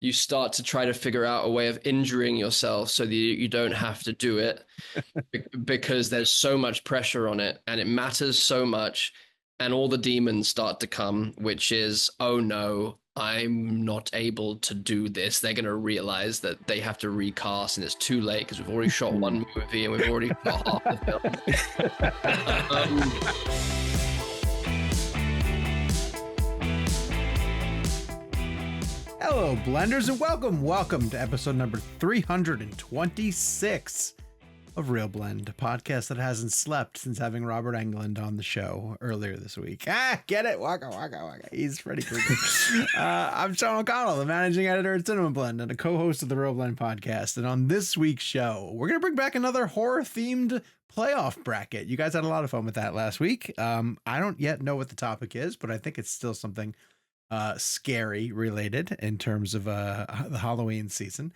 you start to try to figure out a way of injuring yourself so that you don't have to do it because there's so much pressure on it and it matters so much. And all the demons start to come, which is, oh no, I'm not able to do this. They're going to realize that they have to recast and it's too late because we've already shot one movie and we've already shot half the film. Hello, Blenders, and welcome to episode number 326 of Real Blend, a podcast that hasn't slept since having Robert Englund on the show earlier this week. Get it? Waka, waka, waka. He's Freddy Krueger. I'm Sean O'Connell, the managing editor at Cinema Blend and a co-host of the Real Blend podcast. And on this week's show, we're going to bring back another horror-themed playoff bracket. You guys had a lot of fun with that last week. I don't yet know what the topic is, but I think it's still something scary related in terms of the Halloween season.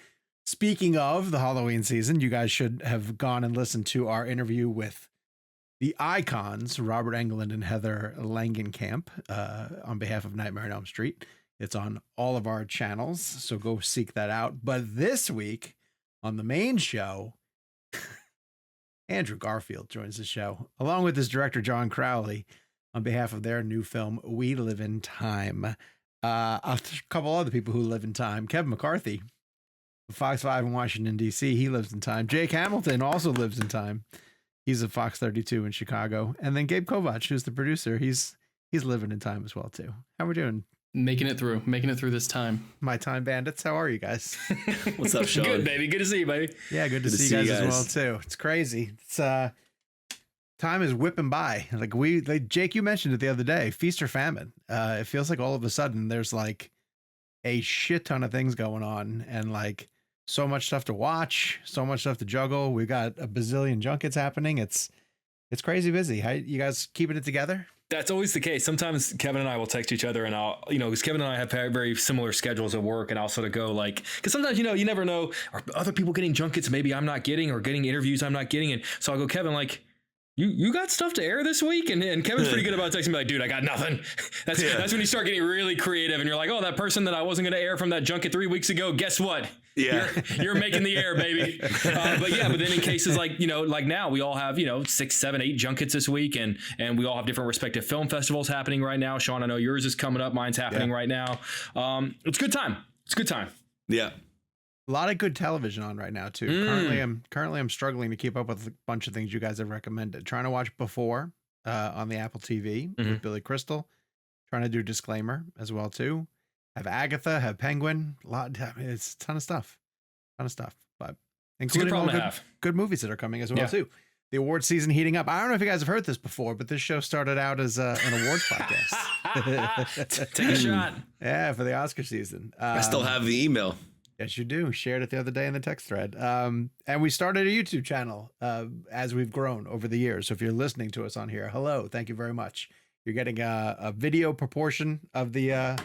Speaking of the Halloween season, you guys should have gone and listened to our interview with the icons, Robert Englund and Heather Langenkamp, on behalf of Nightmare on Elm Street. It's on all of our channels, so go seek that out. But this week on the main show, Andrew Garfield joins the show, along with his director, John Crowley, on behalf of their new film, We Live in Time. A couple other people who live in time. Kevin McCarthy, Fox 5 in Washington, D.C. He lives in time. Jake Hamilton also lives in time. He's at Fox 32 in Chicago. And then Gabe Kovach, who's the producer, he's living in time as well, too. How we doing? Making it through this time. My time bandits. How are you guys? What's up, Sean? Good, baby. Good to see you, baby. Yeah, good to see you guys as well, too. It's crazy. It's time is whipping by. Jake, you mentioned it the other day, feast or famine. It feels like all of a sudden there's like a shit ton of things going on and like so much stuff to watch, so much stuff to juggle. We've got a bazillion junkets happening. It's crazy busy. How you guys keeping it together? That's always the case. Sometimes Kevin and I will text each other and because Kevin and I have very similar schedules at work, and I'll sort of go because sometimes, you never know, are other people getting junkets maybe I'm not getting, or getting interviews I'm not getting. And so I'll go, Kevin, you got stuff to air this week? And Kevin's pretty good about texting me dude, I got nothing. That's when you start getting really creative and you're like, oh, that person that I wasn't going to air from that junket 3 weeks ago, guess what? Yeah. You're making the air, baby. But then in cases like now we all have, 6, 7, 8 junkets this week, and we all have different respective film festivals happening right now. Sean, I know yours is coming up. Mine's happening right now. It's a good time. Yeah. A lot of good television on right now too. Currently I'm struggling to keep up with a bunch of things you guys have recommended. Trying to watch Before on the Apple TV with Billy Crystal. Trying to do Disclaimer as well too. Have Agatha, have Penguin. It's a ton of stuff. But including all good movies that are coming as well too. The awards season heating up. I don't know if you guys have heard this before, but this show started out as an awards podcast. Take a shot. Yeah, for the Oscar season. I still have the email. Yes, you do. Shared it the other day in the text thread. And we started a YouTube channel as we've grown over the years. So if you're listening to us on here, hello, thank you very much. You're getting a video portion of the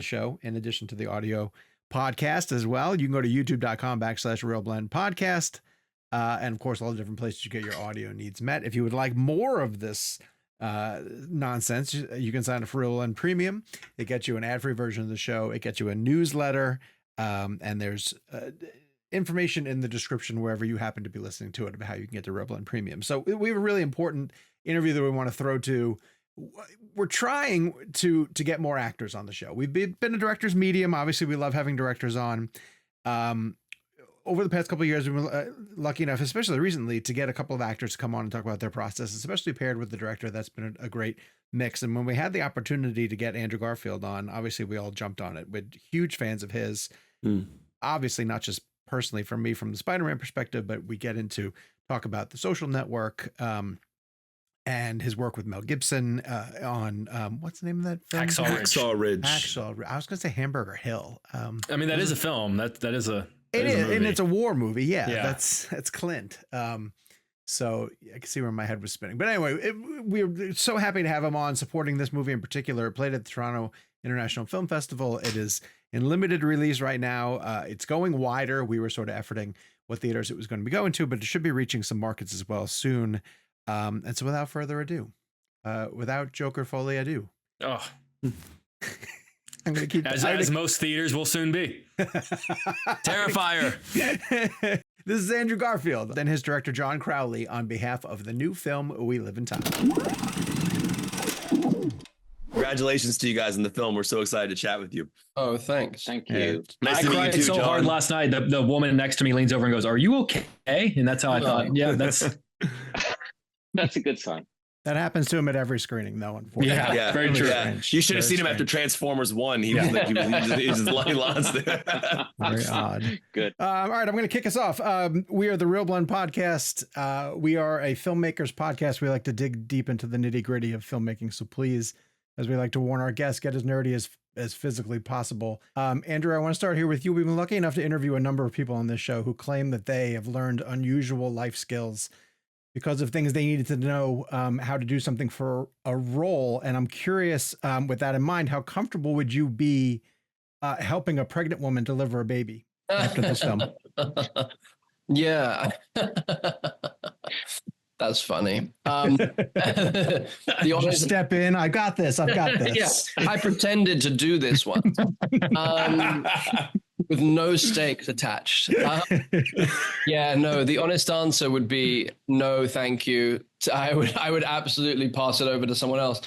show in addition to the audio podcast as well. You can go to youtube.com/realblendpodcast. And of course, all the different places you get your audio needs met. If you would like more of this nonsense, you can sign up for Real Blend Premium. It gets you an ad-free version of the show. It gets you a newsletter, and there's information in the description wherever you happen to be listening to it about how you can get to Real Blend Premium. So we have a really important interview that we want to throw to. We're trying to get more actors on the show. We've been a director's medium. Obviously, we love having directors on. Over the past couple of years, we've been lucky enough, especially recently, to get a couple of actors to come on and talk about their process, especially paired with the director. That's been a great mix. And when we had the opportunity to get Andrew Garfield on, obviously we all jumped on it. We're huge fans of his. Obviously, not just personally from me from the Spider-Man perspective, but we get into talk about The Social Network and his work with Mel Gibson on what's the name of that film? Hacksaw Ridge. I was going to say Hamburger Hill. That is a film. That is a. It is, and it's a war movie. Yeah. That's Clint. So I can see where my head was spinning. But anyway, we're so happy to have him on supporting this movie in particular. It played at the Toronto International Film Festival. It is in limited release right now. It's going wider. We were sort of efforting what theaters it was going to be going to, but it should be reaching some markets as well soon. And so without further ado, without Joker Foley ado. Oh. I'm going to keep as most theaters will soon be. Terrifier. This is Andrew Garfield and his director John Crowley on behalf of the new film We Live in Time. Congratulations to you guys in the film. We're so excited to chat with you. Oh, thanks. Thank you. Nice I to meet you cried too, so John. hard last night. The woman next to me leans over and goes, "Are you okay?" And that's how I thought. Yeah, that's That's a good sign. That happens to him at every screening, though, unfortunately. Yeah, very true. Yeah. You should have seen him after Transformers 1. He was like, he just lost it. Very odd. Good. All right, I'm going to kick us off. We are the Real Blend Podcast. We are a filmmakers podcast. We like to dig deep into the nitty gritty of filmmaking. So please, as we like to warn our guests, get as nerdy as physically possible. Andrew, I want to start here with you. We've been lucky enough to interview a number of people on this show who claim that they have learned unusual life skills because of things they needed to know how to do something for a role. And I'm curious, with that in mind, how comfortable would you be helping a pregnant woman deliver a baby after this film? Yeah. That's funny. The Just honest, step in. I got this. I've got this. yeah, I pretended to do this one with no stakes attached. Yeah, no, the honest answer would be no, thank you. I would absolutely pass it over to someone else.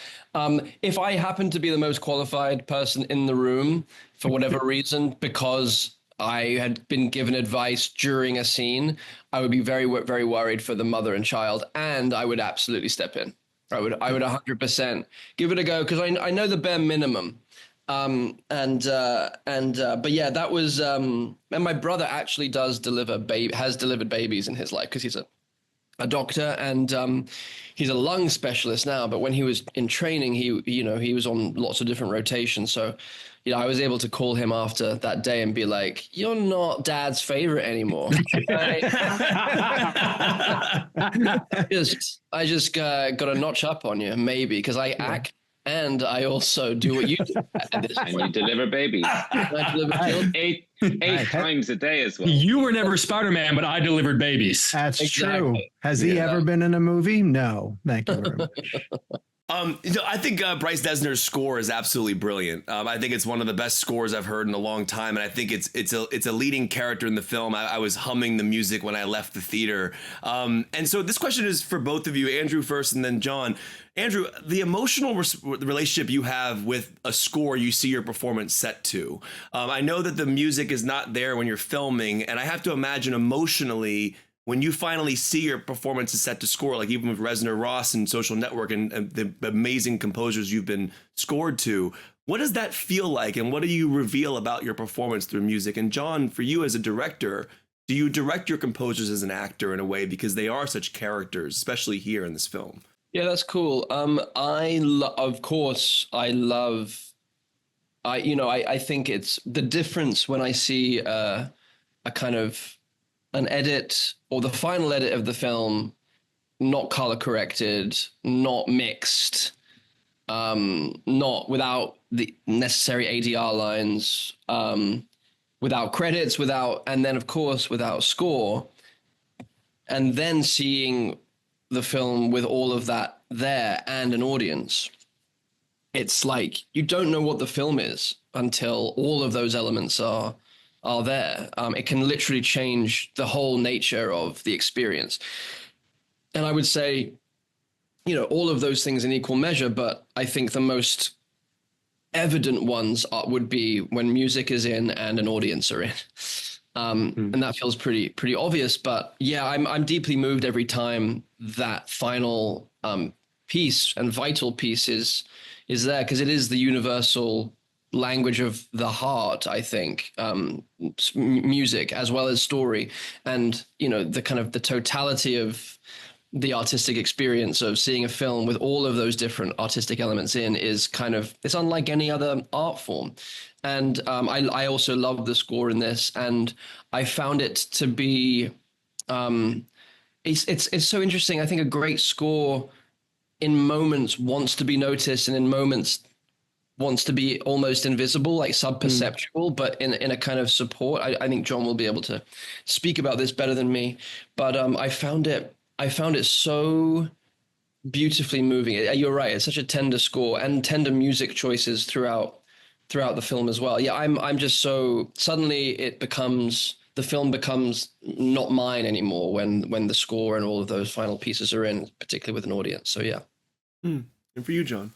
If I happen to be the most qualified person in the room for whatever reason, because I had been given advice during a scene, I would be very, very worried for the mother and child, and I would absolutely step in. I would 100% give it a go because I know the bare minimum. But yeah, that was, and my brother actually has delivered babies in his life because he's a doctor and he's a lung specialist now. But when he was in training, he was on lots of different rotations. So, I was able to call him after that day and be like, "You're not Dad's favorite anymore." I just got a notch up on you, maybe, because I act and I also do what you do. And you deliver babies. I deliver children. Eight times a day as well. You were never Spider-Man, but I delivered babies. That's Exactly. true. Has he ever been in a movie? No. Thank you very much. I think Bryce Dessner's score is absolutely brilliant. I think it's one of the best scores I've heard in a long time, and I think it's a leading character in the film. I was humming the music when I left the theater. And so this question is for both of you, Andrew first, and then John. Andrew, the emotional relationship you have with a score you see your performance set to. I know that the music is not there when you're filming, and I have to imagine emotionally, when you finally see your performance is set to score, like even with Reznor Ross and Social Network and the amazing composers you've been scored to, what does that feel like? And what do you reveal about your performance through music? And John, for you as a director, do you direct your composers as an actor in a way because they are such characters, especially here in this film? Yeah, that's cool. I think it's the difference when I see a kind of an edit or the final edit of the film, not color corrected, not mixed, not without the necessary ADR lines, without credits, and then of course without score, and then seeing the film with all of that there and an audience. It's like you don't know what the film is until all of those elements are there. It can literally change the whole nature of the experience. And I would say, all of those things in equal measure, but I think the most evident ones would be when music is in and an audience are in. And that feels pretty obvious, but yeah, I'm deeply moved every time that final piece and vital piece is there, because it is the universal language of the heart, I think, music as well as story, and the kind of the totality of the artistic experience of seeing a film with all of those different artistic elements in is it's unlike any other art form. And I also love the score in this, and I found it to be it's so interesting. I think a great score in moments wants to be noticed, and in moments wants to be almost invisible, like sub-perceptual, but in a kind of support. I think John will be able to speak about this better than me, but I found it so beautifully moving. You're right. It's such a tender score and tender music choices throughout throughout the film as well. Yeah, I'm just so suddenly the film becomes not mine anymore when the score and all of those final pieces are in, particularly with an audience. So yeah. And for you, John?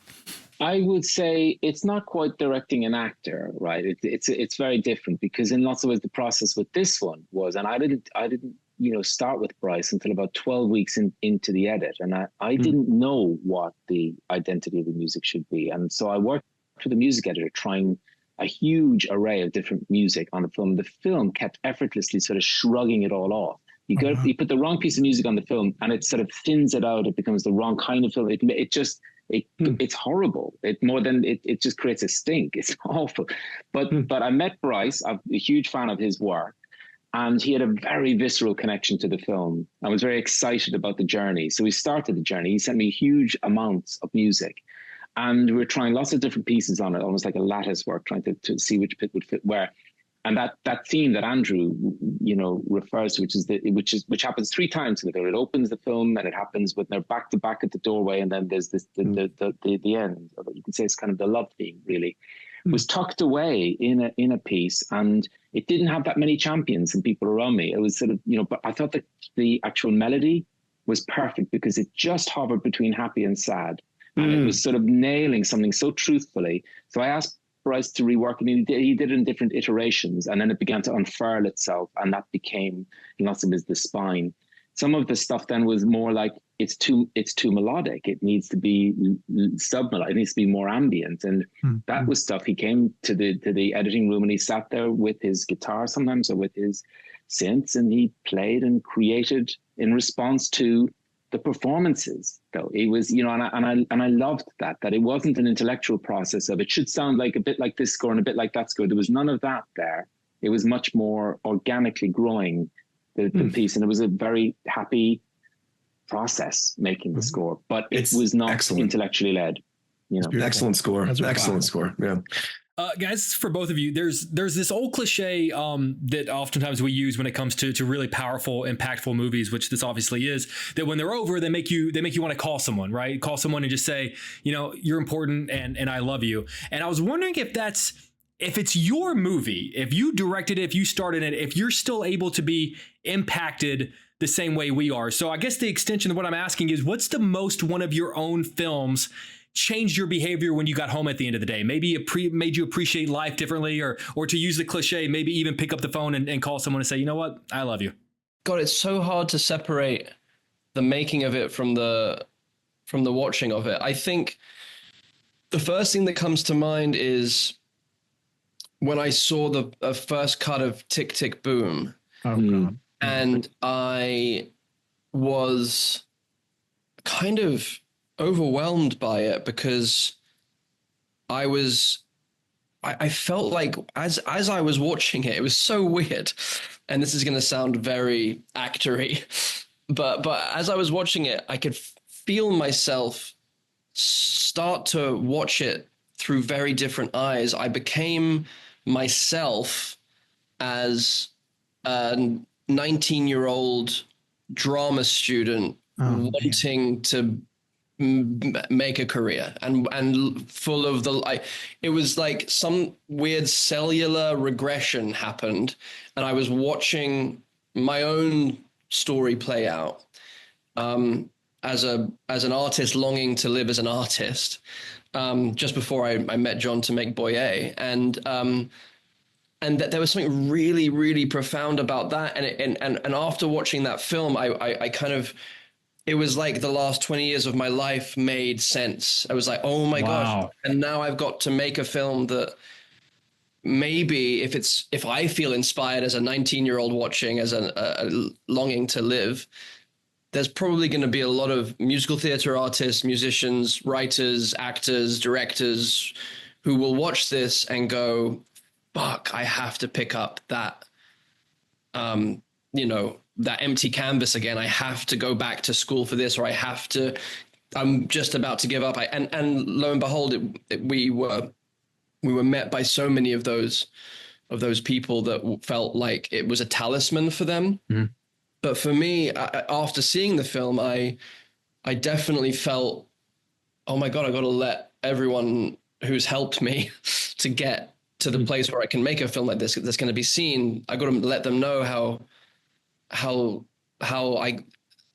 I would say it's not quite directing an actor, right? It's very different, because in lots of ways the process with this one was, and I didn't start with Bryce until about 12 weeks into the edit, and I didn't know what the identity of the music should be, and so I worked with a music editor trying a huge array of different music on the film. The film kept effortlessly sort of shrugging it all off. You put the wrong piece of music on the film, and it sort of thins it out. It becomes the wrong kind of film. It's horrible. It just creates a stink. It's awful. But I met Bryce. I'm a huge fan of his work, and he had a very visceral connection to the film. I was very excited about the journey. So we started the journey. He sent me huge amounts of music, and we were trying lots of different pieces on it, almost like a lattice work, trying to see which bit would fit where. And that theme that Andrew, refers to, which happens 3 times in the film. It opens the film, and it happens when they're back to back at the doorway, and then there's this the end. You can say it's kind of the love theme, really. Was tucked away in a piece, and it didn't have that many champions and people around me. It was sort of, but I thought that the actual melody was perfect, because it just hovered between happy and sad, and it was sort of nailing something so truthfully. So I asked Bryce to rework it, and he did it in different iterations, and then it began to unfurl itself, and that became, in lots of ways, the spine. Some of the stuff then was more like it's too melodic. It needs to be sub-melodic. It needs to be more ambient, and that was stuff. He came to the editing room, and he sat there with his guitar sometimes, or with his synths, and he played and created in response to the performances. Though it was, and I loved that it wasn't an intellectual process of it should sound like a bit like this score and a bit like that score. There was none of that there. It was much more organically growing the piece, and it was a very happy process making the score, but it was not intellectually led. Excellent score. Excellent score. Yeah. Guys, for both of you, there's this old cliche that oftentimes we use when it comes to really powerful, impactful movies, which this obviously is, that when they're over, they make you want to call someone, right? Call someone and just say, you're important and I love you. And I was wondering if it's your movie, if you directed it, if you started it, if you're still able to be impacted the same way we are. So I guess the extension of what I'm asking is, what's the most one of your own films changed your behavior when you got home at the end of the day? Maybe it made you appreciate life differently, or to use the cliche, maybe even pick up the phone and call someone and say, you know what, I love you. God, it's so hard to separate the making of it from the watching of it. I think the first thing that comes to mind is when I saw the first cut of Tick, Tick, Boom. Oh, God. And I was kind of overwhelmed by it, because I felt like as I was watching it, it was so weird, and this is going to sound very actory, but as I was watching it, I could feel myself start to watch it through very different eyes. I became myself as a 19-year-old drama student wanting to make a career and full of it was like some weird cellular regression happened, and I was watching my own story play out as an artist longing to live as an artist, just before I met John to make Boyer, and that there was something really, really profound about that, and after watching that film, I kind of, it was like the last 20 years of my life made sense. I was like, oh my gosh. And now I've got to make a film that maybe if I feel inspired as a 19-year-old watching, as a longing to live, there's probably going to be a lot of musical theater artists, musicians, writers, actors, directors who will watch this and go, fuck, I have to pick up that, that empty canvas again. I have to go back to school for this, or I'm just about to give up. And lo and behold, we were met by so many of those people that felt like it was a talisman for them. Mm. But for me, after seeing the film, I definitely felt, oh my God, I got to let everyone who's helped me to get to the place where I can make a film like this that's going to be seen. I got to let them know how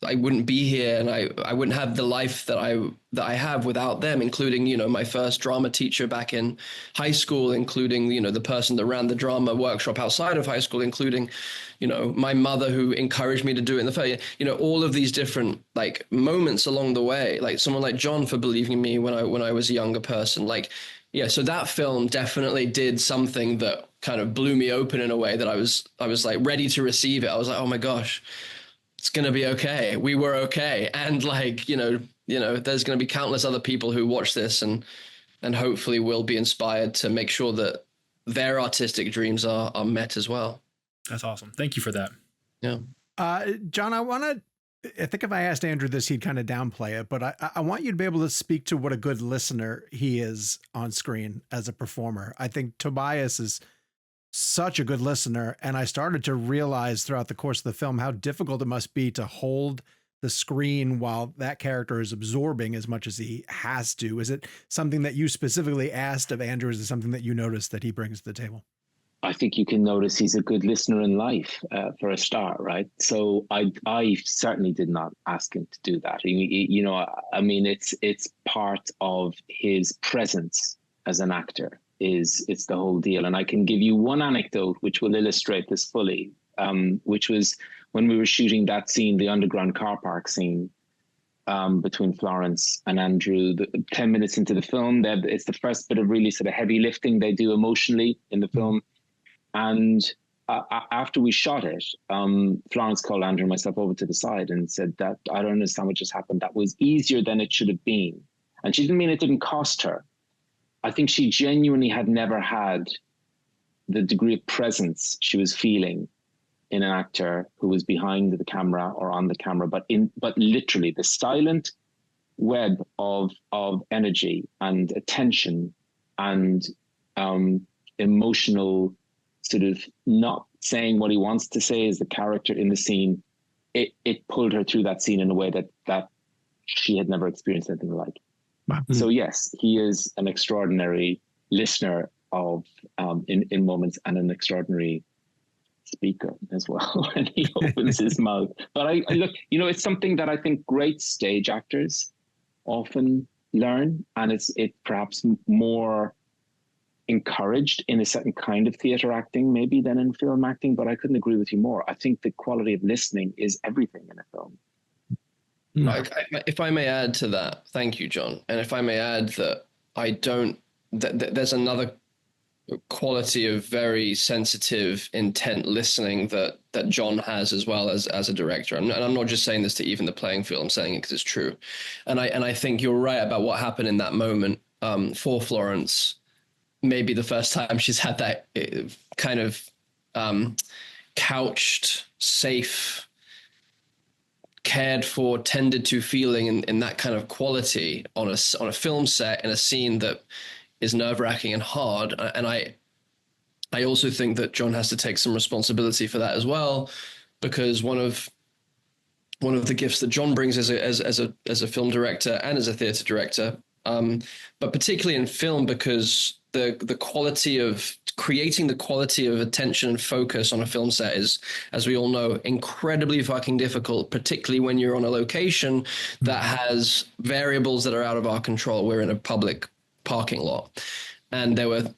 I wouldn't be here, and I wouldn't have the life that I have without them, including, you know, my first drama teacher back in high school, including, you know, the person that ran the drama workshop outside of high school, including, you know, my mother who encouraged me to do it in the first, you know, all of these different like moments along the way, like someone like John for believing in me when I was a younger person. Like, yeah, so that film definitely did something that kind of blew me open in a way that I was like ready to receive it. I was like, oh my gosh, it's going to be okay. We were okay. And like, you know, there's going to be countless other people who watch this and hopefully will be inspired to make sure that their artistic dreams are met as well. That's awesome. Thank you for that. Yeah. John, I think if I asked Andrew this, he'd kind of downplay it, but I want you to be able to speak to what a good listener he is on screen as a performer. I think Tobias is such a good listener, and I started to realize throughout the course of the film how difficult it must be to hold the screen while that character is absorbing as much as he has to. Is it something that you specifically asked of Andrew? Is it something that you noticed that he brings to the table? I think you can notice he's a good listener in life, for a start, right? So I certainly did not ask him to do that. You know, I mean, it's part of his presence as an actor. It's the whole deal. And I can give you one anecdote which will illustrate this fully, which was when we were shooting that scene, the underground car park scene, between Florence and Andrew. 10 minutes into the film, it's the first bit of really sort of heavy lifting they do emotionally in the film. And after we shot it, Florence called Andrew and myself over to the side and said that, I don't understand what just happened. That was easier than it should have been. And she didn't mean it didn't cost her. I think she genuinely had never had the degree of presence she was feeling in an actor who was behind the camera or on the camera, but literally the silent web of energy and attention and emotional sort of not saying what he wants to say as the character in the scene. It pulled her through that scene in a way that she had never experienced anything like. Wow. So yes, he is an extraordinary listener of in moments, and an extraordinary speaker as well when he opens his mouth. But I look, you know, it's something that I think great stage actors often learn, and it's perhaps more encouraged in a certain kind of theater acting maybe than in film acting. But I couldn't agree with you more. I think the quality of listening is everything in a film. If I may add to that, thank you, John. And if I may add that there's another quality of very sensitive, intent listening that John has as well as a director. And I'm not just saying this to even the playing field. I'm saying it because it's true. And I think you're right about what happened in that moment for Florence. Maybe the first time she's had that kind of couched, safe, cared for, tended to feeling in that kind of quality on a film set in a scene that is nerve-wracking and hard. And I also think that John has to take some responsibility for that as well, because one of the gifts that John brings as a film director and as a theater director, but particularly in film, because the quality of creating the quality of attention and focus on a film set is, as we all know, incredibly fucking difficult, particularly when you're on a location that has variables that are out of our control. We're in a public parking lot, and there was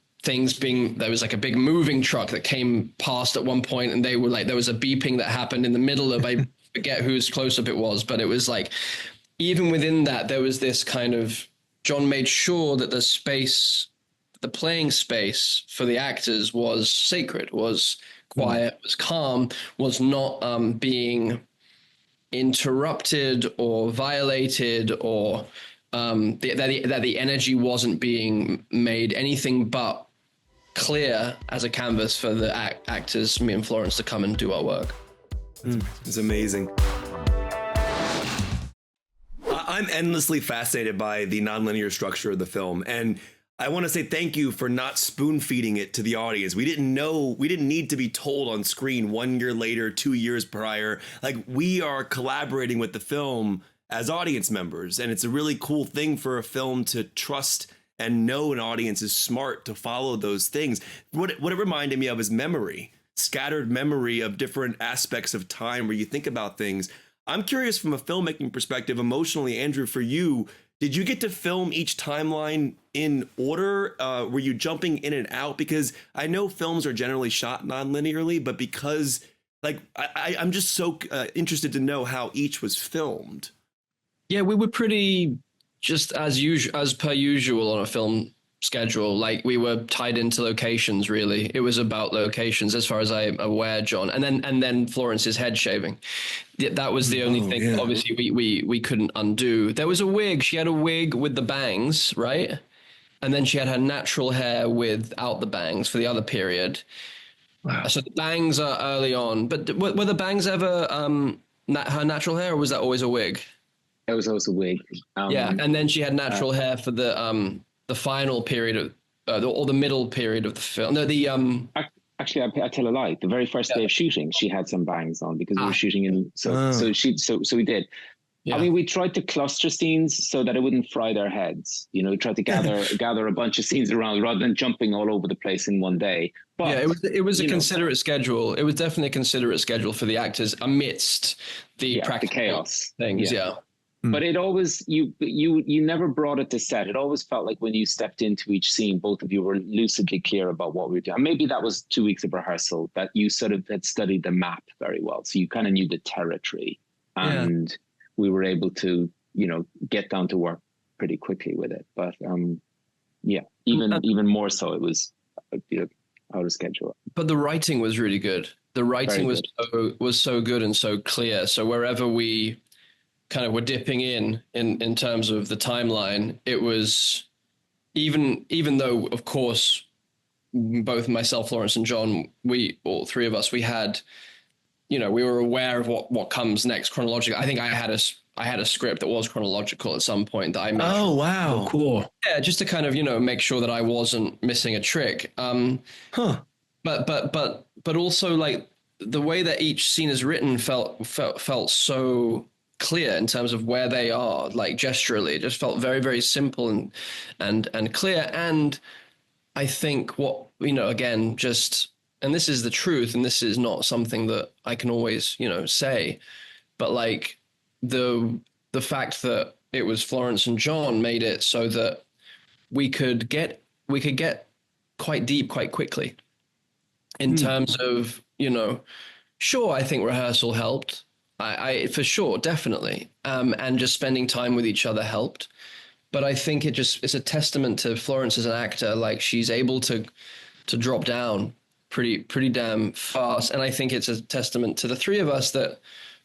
like a big moving truck that came past at one point, and they were like, there was a beeping that happened in the middle of, I forget whose close-up it was, but it was like, even within that, there was this kind of, John made sure that the playing space for the actors was sacred, was quiet, was calm, was not being interrupted or violated, or that the energy wasn't being made anything but clear as a canvas for the actors, me and Florence, to come and do our work. It's amazing. I'm endlessly fascinated by the nonlinear structure of the film, and I want to say thank you for not spoon feeding it to the audience. We didn't need to be told on screen 1 year later, 2 years prior. Like, we are collaborating with the film as audience members. And it's a really cool thing for a film to trust and know an audience is smart to follow those things. What it reminded me of is memory, scattered memory of different aspects of time where you think about things. I'm curious from a filmmaking perspective, emotionally, Andrew, for you, did you get to film each timeline in order? Were you jumping in and out? Because I know films are generally shot non-linearly, but because like I'm just so interested to know how each was filmed. Yeah, we were pretty just as per usual on a film schedule. Like we were tied into locations. Really, it was about locations as far as I'm aware, John. And then Florence's head shaving. That was the only thing. Yeah. Obviously, we couldn't undo. There was a wig. She had a wig with the bangs, right? And then she had her natural hair without the bangs for the other period. Wow. So the bangs are early on, but were the bangs ever her natural hair, or was that always a wig? It was also a wig. Yeah, and then she had natural hair for the final period of or the middle period of the film. No, Actually, I tell a lie. The very first day of shooting, she had some bangs on because we were shooting in. So we did. Yeah. I mean, we tried to cluster scenes so that it wouldn't fry their heads. You know, we tried to gather a bunch of scenes around rather than jumping all over the place in one day. But yeah, it was a considerate schedule. It was definitely a considerate schedule for the actors amidst the practical chaos things. Yeah. But it always you never brought it to set. It always felt like when you stepped into each scene, both of you were lucidly clear about what we were doing. And maybe that was 2 weeks of rehearsal, that you sort of had studied the map very well, so you kind of knew the territory, and we were able to get down to work pretty quickly with it. But even more so, it was out of schedule. But the writing was really good. The writing was so good and so clear. So wherever we kind of were dipping in terms of the timeline, it was even though, of course, both myself, Florence, and John, all three of us, we had, we were aware of what comes next chronologically. I think I had a script that was chronological at some point that I made. Oh, wow. Oh, cool. Yeah, just to kind of, make sure that I wasn't missing a trick. But also, like, the way that each scene is written felt so clear in terms of where they are, like gesturally. It just felt very, very simple and clear. And I think what, again, just, and this is the truth, and this is not something that I can always, say, but like the fact that it was Florence and John made it so that we could get quite deep quite quickly in terms of, sure, I think rehearsal helped. I for sure, definitely. And just spending time with each other helped. But I think it's a testament to Florence as an actor. Like, she's able to drop down pretty damn fast. And I think it's a testament to the three of us that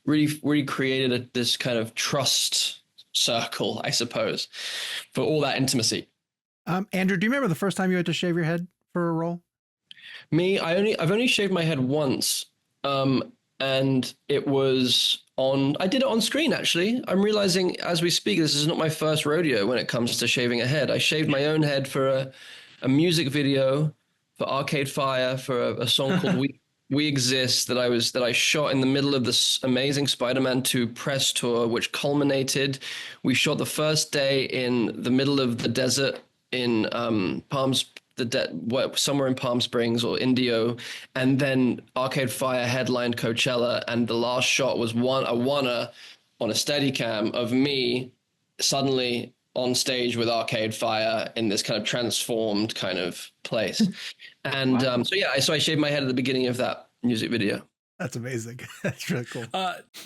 really created this kind of trust circle, I suppose, for all that intimacy. Andrew, do you remember the first time you had to shave your head for a role? Me, I've only shaved my head once. And it was I did it on screen, actually. I'm realizing as we speak, this is not my first rodeo when it comes to shaving a head. I shaved my own head for a music video for Arcade Fire for a song called We Exist that I shot in the middle of this amazing Spider-Man 2 press tour, which culminated. We shot the first day in the middle of the desert in somewhere in Palm Springs or Indio, and then Arcade Fire headlined Coachella, and the last shot was a oneer on a Steadicam of me suddenly on stage with Arcade Fire in this kind of transformed kind of place. And wow. So I shaved my head at the beginning of that music video. That's amazing. That's really cool.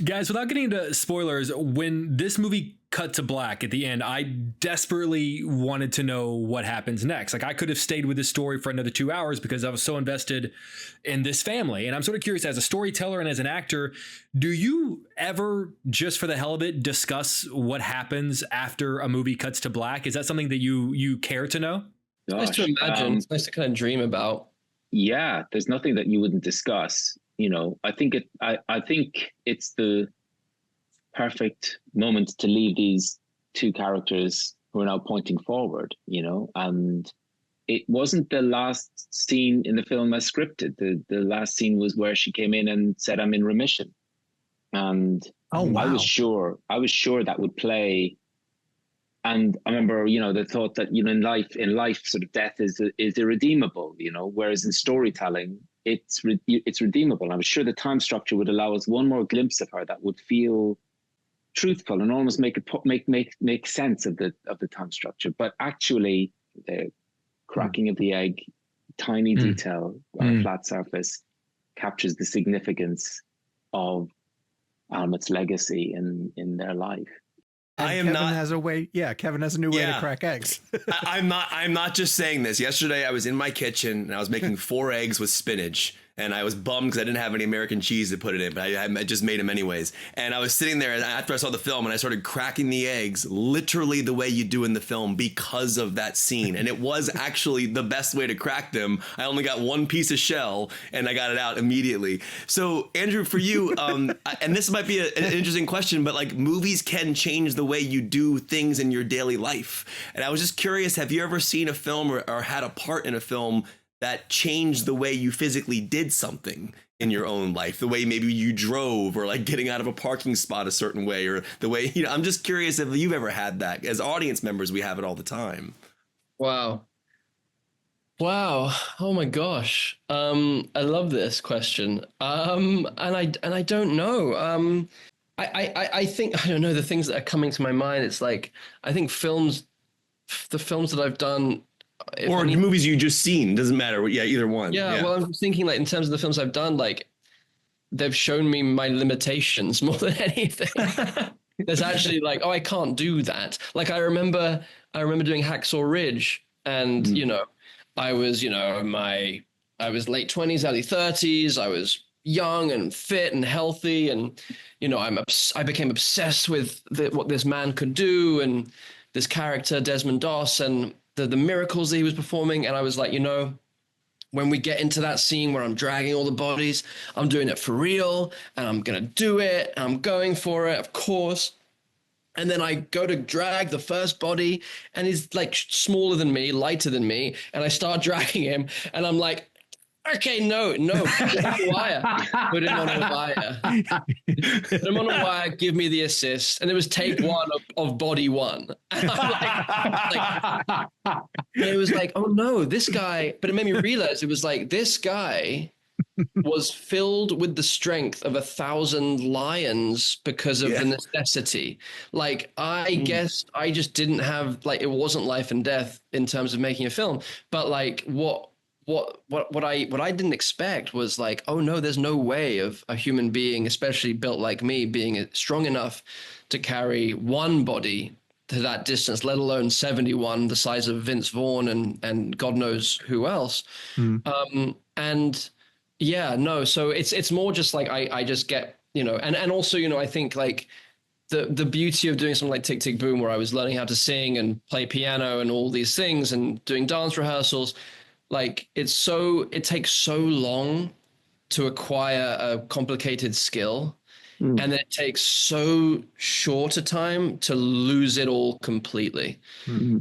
Guys, without getting into spoilers, when this movie cut to black at the end, I desperately wanted to know what happens next. Like, I could have stayed with this story for another 2 hours because I was so invested in this family. And I'm sort of curious, as a storyteller and as an actor, do you ever, just for the hell of it, discuss what happens after a movie cuts to black? Is that something that you care to know? It's nice to imagine. It's nice to kind of dream about. Yeah, there's nothing that you wouldn't discuss. I think it's the perfect moment to leave these two characters who are now pointing forward, and it wasn't the last scene in the film as scripted. The last scene was where she came in and said, "I'm in remission." And oh, wow. I was sure that would play And I remember, the thought that, in life, sort of death is irredeemable, whereas in storytelling, it's redeemable. And I was sure the time structure would allow us one more glimpse of her that would feel truthful and almost make sense of the time structure. But actually, the cracking of the egg, tiny detail on a flat surface, captures the significance of Almut's legacy in their life. And Kevin has a way. Yeah, Kevin has a new way to crack eggs. I'm not just saying this. Yesterday, I was in my kitchen and I was making 4 eggs with spinach. And I was bummed because I didn't have any American cheese to put it in, but I just made them anyways. And I was sitting there after I saw the film and I started cracking the eggs literally the way you do in the film because of that scene. And it was actually the best way to crack them. I only got 1 piece of shell and I got it out immediately. So Andrew, for you, and this might be an interesting question, but like movies can change the way you do things in your daily life. And I was just curious, have you ever seen a film or had a part in a film that changed the way you physically did something in your own life, the way maybe you drove or like getting out of a parking spot a certain way, or the way, I'm just curious if you've ever had that. As audience members, we have it all the time. Wow. Oh my gosh. I love this question. And I don't know. I think, I don't know, the things that are coming to my mind. It's like, I think the films that I've done, or movies you just seen, doesn't matter. Yeah, either one. Yeah, well, I'm thinking like in terms of the films I've done, like they've shown me my limitations more than anything. There's actually like, oh, I can't do that. Like I remember doing Hacksaw Ridge, and I was I was late 20s, early 30s. I was young and fit and healthy, and I became obsessed with what this man could do and this character Desmond Doss and the miracles that he was performing. And I was like, when we get into that scene where I'm dragging all the bodies, I'm doing it for real and I'm going to do it. And I'm going for it, of course. And then I go to drag the first body and he's like smaller than me, lighter than me. And I start dragging him and I'm like, okay, no, put him on a wire. Put him on a wire, give me the assist. And it was take 1 of body 1. And it was like, oh no, this guy, but it made me realize it was like, this guy was filled with the strength of 1,000 lions because of the necessity. Like, I guess I just didn't have, like, it wasn't life and death in terms of making a film, but like what I didn't expect was like, oh no, there's no way of a human being, especially built like me, being strong enough to carry 1 body to that distance, let alone 71, the size of Vince Vaughn and God knows who else. And yeah, no, so it's more just like I just get, and also, I think like the beauty of doing something like Tick Tick Boom, where I was learning how to sing and play piano and all these things and doing dance rehearsals. Like it takes so long to acquire a complicated skill, and then it takes so short a time to lose it all completely.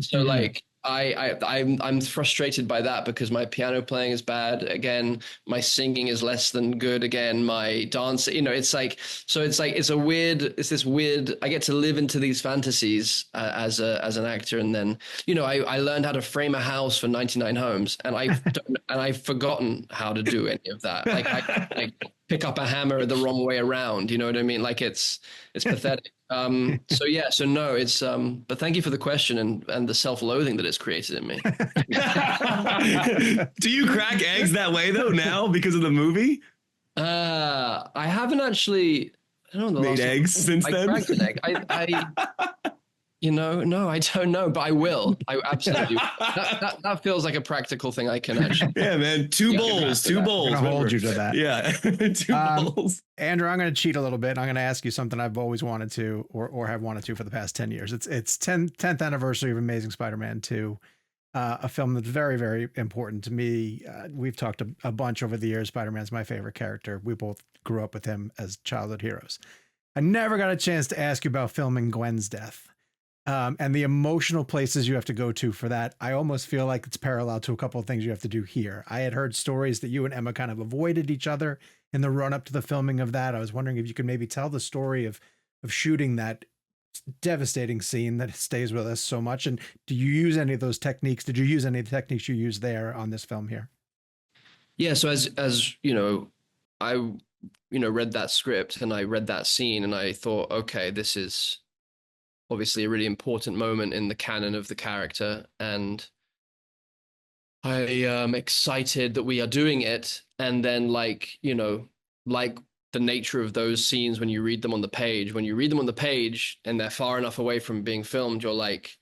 So like I'm frustrated by that because my piano playing is bad again, my singing is less than good again, my dance, it's this weird, I get to live into these fantasies as an actor, and then I learned how to frame a house for 99 homes, and I've forgotten how to do any of that. Like I pick up a hammer the wrong way around, you know what I mean? Like it's pathetic. So no, it's but thank you for the question and the self-loathing that it's created in me. Do you crack eggs that way though now because of the movie? I haven't actually, I don't know, made eggs since then. Cracked an egg. No, I don't know, but I will. I absolutely. That feels like a practical thing I can actually. Yeah, man. Two bowls. I'm gonna hold you to that. Yeah, 2 bowls. Andrew, I'm going to cheat a little bit. I'm going to ask you something I've always wanted to, or have wanted to for the past 10 years. It's 10th anniversary of Amazing Spider-Man 2, a film that's very, very important to me. We've talked a bunch over the years. Spider-Man's my favorite character. We both grew up with him as childhood heroes. I never got a chance to ask you about filming Gwen's death. And the emotional places you have to go to for that. I almost feel like it's parallel to a couple of things you have to do here. I had heard stories that you and Emma kind of avoided each other in the run up to the filming of that. I was wondering if you could maybe tell the story of shooting that devastating scene that stays with us so much. And do you use any of those techniques? Did you use any of the techniques you used there on this film here? Yeah. So as you know, I read that script and I read that scene and I thought, okay, this is obviously a really important moment in the canon of the character, and I am excited that we are doing it. And then, like the nature of those scenes, when you read them on the page, and they're far enough away from being filmed, you're like,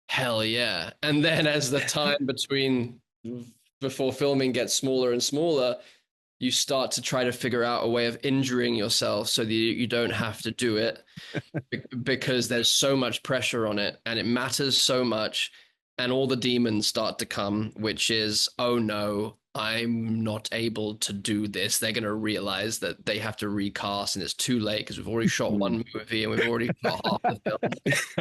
hell yeah. And then as the time before filming gets smaller and smaller, you start to try to figure out a way of injuring yourself so that you don't have to do it because there's so much pressure on it and it matters so much. And all the demons start to come, which is, oh no, I'm not able to do this. They're going to realize that they have to recast, and it's too late because we've already shot one movie and we've already shot half the film. It's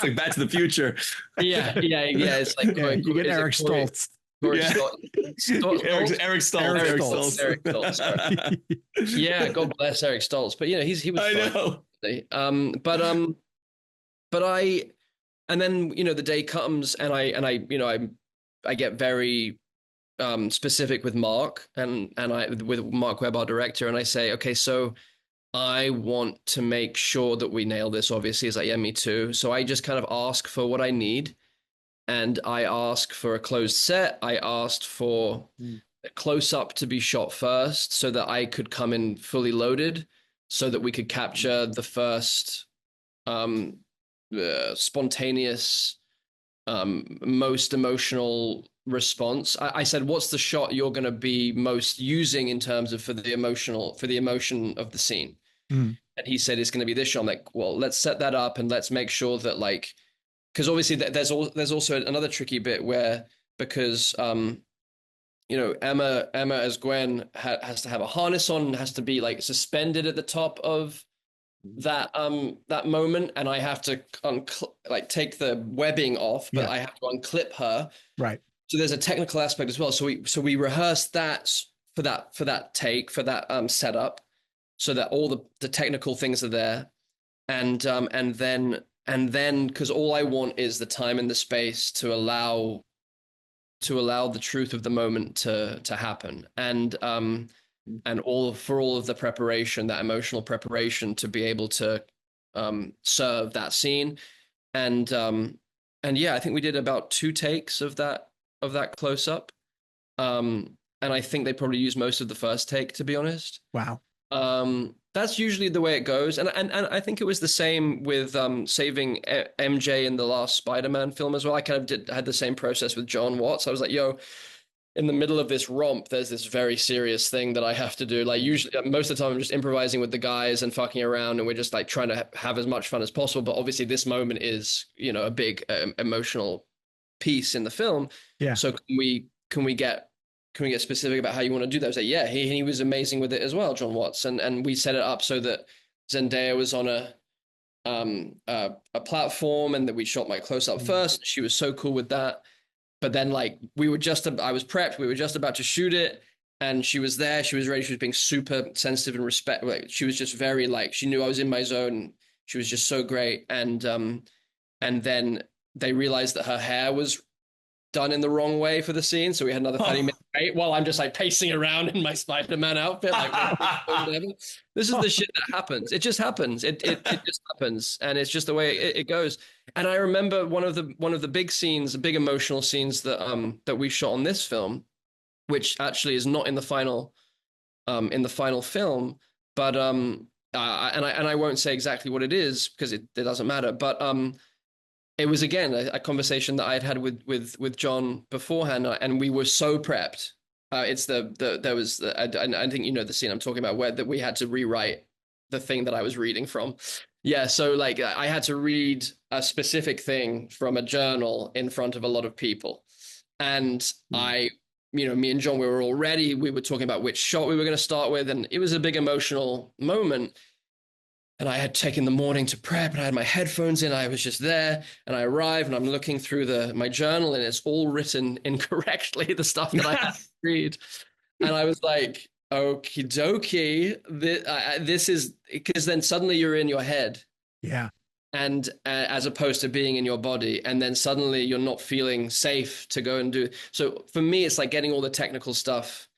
like Back to the Future. Yeah. It's like you get Eric Stoltz. Eric Stoltz. Eric Stoltz. Sorry. Yeah, God bless Eric Stoltz. But he was. I know. But I. And then, the day comes and I get very specific with Mark and with Mark Webb, our director, and I say, okay, so I want to make sure that we nail this, obviously. He's like, yeah, me too. So I just kind of ask for what I need. And I ask for a closed set. I asked for a close-up to be shot first so that I could come in fully loaded so that we could capture the first spontaneous, most emotional response. I said, what's the shot you're going to be most using in terms of for the emotion of the scene? And he said, it's going to be this shot. I'm like, well, let's set that up and let's make sure that, like, because obviously there's also another tricky bit where, because Emma as Gwen has to have a harness on and has to be like suspended at the top of that moment, and I have to take the webbing off, but I have to unclip her. Right. So there's a technical aspect as well. So we rehearsed that for that take, for that setup, so that all the technical things are there, and then because all I want is the time and the space to allow the truth of the moment to happen, and all of the preparation, that emotional preparation to be able to serve that scene. And yeah, I think we did about 2 takes of that close up. And I think they probably used most of the first take, to be honest. Wow. That's usually the way it goes. And I think it was the same with saving MJ in the last Spider-Man film as well. I kind of had the same process with John Watts. I was like, yo, in the middle of this romp, there's this very serious thing that I have to do. Like, usually, most of the time, I'm just improvising with the guys and fucking around, and we're just like trying to have as much fun as possible. But obviously, this moment is, a big emotional piece in the film. Yeah. So can we get specific about how you want to do that? I was like, yeah, he was amazing with it as well, John Watts, and we set it up so that Zendaya was on a platform, and that we shot my close up first. She was so cool with that. But then, like, I was prepped. We were just about to shoot it, and she was there. She was ready. She was being super sensitive and respect. Like, she was just very, like, she knew I was in my zone. She was just so great. And then they realized that her hair was done in the wrong way for the scene. So we had another 30-minute wait while I'm just like pacing around in my Spider-Man outfit. Like, whatever. This is the shit that happens. It just happens. It just happens. And it's just the way it goes. And I remember one of the big scenes, the big emotional scenes that we shot on this film, which actually is not in the final film, but and I won't say exactly what it is because it doesn't matter. But it was, again, a conversation that I had with John beforehand, and we were so prepped. It's I think you know the scene I'm talking about, where that we had to rewrite the thing that I was reading from. Yeah, so like I had to read a specific thing from a journal in front of a lot of people, and me and John, we were talking about which shot we were going to start with, and it was a big emotional moment. And I had taken the morning to prep, and I had my headphones in. I was just there, and I arrived, and I'm looking through my journal, and it's all written incorrectly, the stuff that I had to read. And I was like, okie dokie, this is, because then suddenly you're in your head, Yeah. and as opposed to being in your body, and then suddenly you're not feeling safe to go and do. So for me, it's like getting all the technical stuff,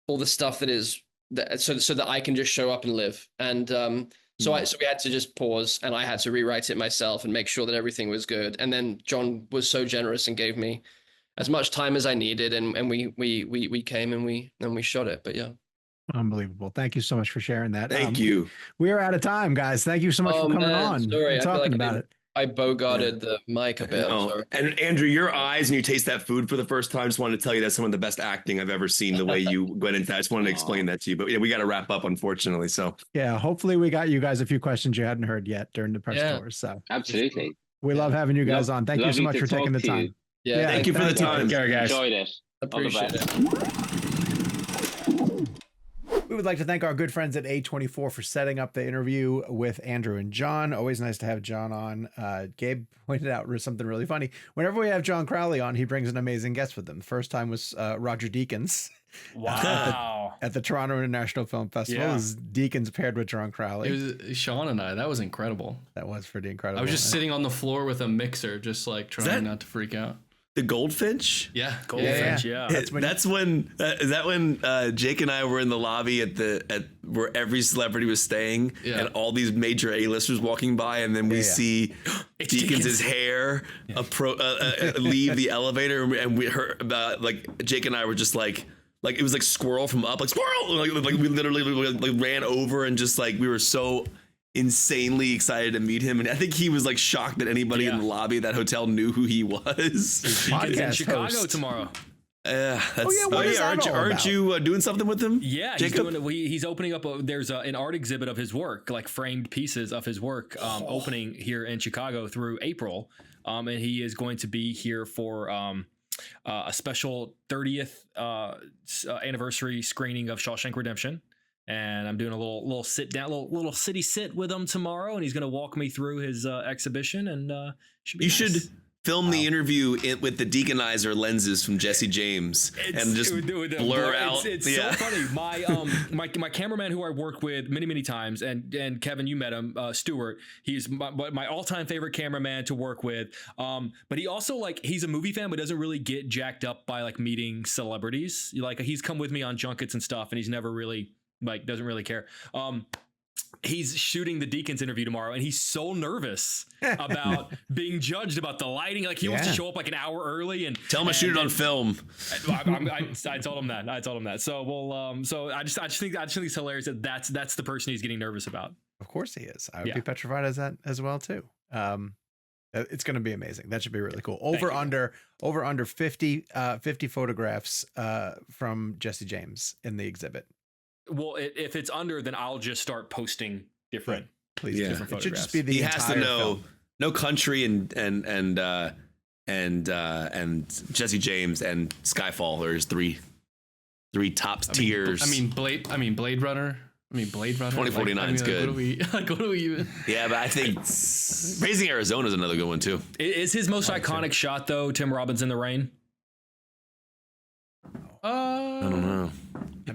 all the stuff that is that, so that I can just show up and live. And so we had to just pause, and I had to rewrite it myself and make sure that everything was good. And then John was so generous and gave me as much time as I needed, and we came and we shot it. But yeah. Unbelievable. Thank you so much for sharing that. Thank you. We are out of time, guys. Thank you so much for coming on Sorry, and talking about it. I bogarted the mic a bit. Oh, and Andrew, your eyes when you taste that food for the first time, just wanted to tell you that's some of the best acting I've ever seen. The way you went into that, I just wanted to explain that to you. But yeah, we got to wrap up, unfortunately. So yeah, hopefully we got you guys a few questions you hadn't heard yet during the press tour. So absolutely, we love having you guys on. Thank you so much for taking the time. Yeah, thank you for the time, guys. Enjoyed it. Appreciate it. We would like to thank our good friends at A24 for setting up the interview with Andrew and John. Always nice to have John on. Gabe pointed out something really funny. Whenever we have John Crowley on, he brings an amazing guest with him. The first time was Roger Deakins. Wow. At the Toronto International Film Festival. Yeah. It was Deakins paired with John Crowley. It was Sean and I. That was incredible. That was pretty incredible. I was just sitting on the floor with a mixer, just like trying not to freak out. the Goldfinch. Yeah, Goldfinch. Yeah. That's when Is that when Jake and I were in the lobby at where every celebrity was staying, and all these major A-listers walking by, and then we see Deakins' hair leave the elevator, and we heard about Jake and I were just like it was like Squirrel from Up, like Squirrel, like we literally ran over and just we were so insanely excited to meet him, and I think he was shocked that anybody in the lobby of that hotel knew who he was. He's in Chicago tomorrow. Aren't you doing something with him? Yeah, he's opening up. There's an art exhibit of his work, framed pieces of his work, opening here in Chicago through April, and he is going to be here for a special 30th anniversary screening of Shawshank Redemption. And I'm doing a little sit down, little city sit with him tomorrow, and he's going to walk me through his exhibition. And should film the interview with the Deaconizer lenses from Jesse James and just blur out. It's so funny. My cameraman who I work with many times, and Kevin, you met him, Stuart. He's my all-time favorite cameraman to work with. But he also he's a movie fan, but doesn't really get jacked up by meeting celebrities. He's come with me on junkets and stuff, and he's never really doesn't really care. He's shooting the Deakins interview tomorrow, and he's so nervous about being judged about the lighting. He wants to show up an hour early and tell him to shoot it on film. I told him that. So we'll. So I just think it's hilarious that that's the person he's getting nervous about. Of course he is. I would be petrified as that as well too. It's going to be amazing. That should be really cool. Over under 50 photographs from Jesse James in the exhibit. Well, if it's under, then I'll just start posting different. Please, different it should just be the he entire has to know film. No Country and Jesse James and Skyfall are his three top tiers. Blade Runner. Blade Runner. 2049 is good. What do we even? Yeah, but I think Raising Arizona is another good one too. Is his most iconic shot though Tim Robbins in the Rain? I don't know.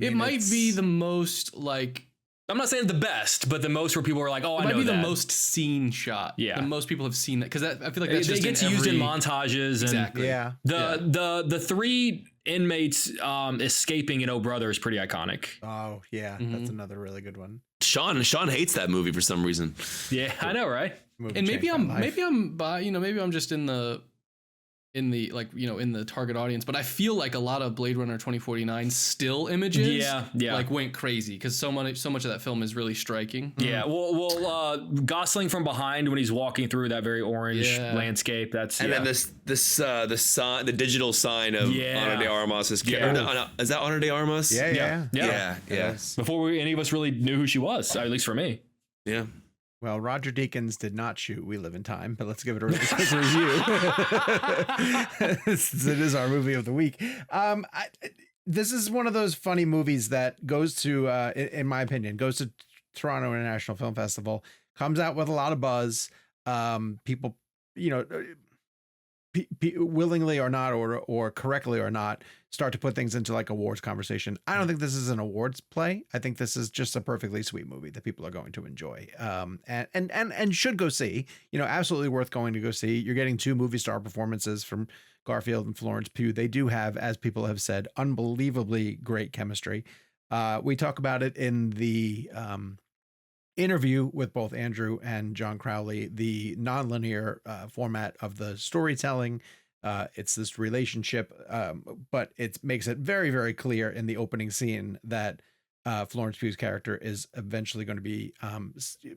It might be the most I'm not saying the best, but the most where people are oh, I know that. It might be the most seen shot. Yeah, and most people have seen that because I feel like that's it just gets used in montages. Exactly. And the three inmates escaping in Oh Brother is pretty iconic. Oh yeah, that's another really good one. Sean hates that movie for some reason. Yeah, I know, right? And maybe I'm just in the in the target audience, but I feel like a lot of Blade Runner 2049 still images went crazy because so much of that film is really striking. Yeah, well Gosling from behind when he's walking through that very orange landscape, then the digital sign of Ana de Armas is that Ana de Armas? Yeah. Before any of us really knew who she was, at least for me. Yeah. Well, Roger Deakins did not shoot We Live in Time, but let's give it a really quick review. Since it is our movie of the week. This is one of those funny movies that goes to, in my opinion, goes to Toronto International Film Festival, comes out with a lot of buzz. People willingly or not, or correctly or not, start to put things into like awards conversation. I don't think this is an awards play. I think this is just a perfectly sweet movie that people are going to enjoy, and should go see. Absolutely worth going to go see. You're getting 2 movie star performances from Garfield and Florence Pugh. They do have, as people have said, unbelievably great chemistry. We talk about it in the interview with both Andrew and John Crowley, the nonlinear format of the storytelling. It's this relationship, but it makes it very, very clear in the opening scene that Florence Pugh's character is eventually going to be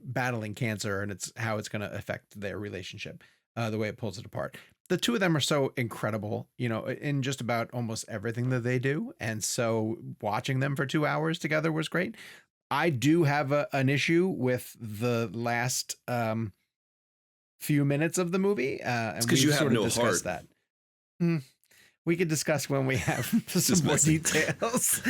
battling cancer, and it's how it's going to affect their relationship, the way it pulls it apart. The 2 of them are so incredible, in just about almost everything that they do. And so watching them for 2 hours together was great. I do have an issue with the last few minutes of the movie. And because you have no heart. That. We could discuss when we have some more details.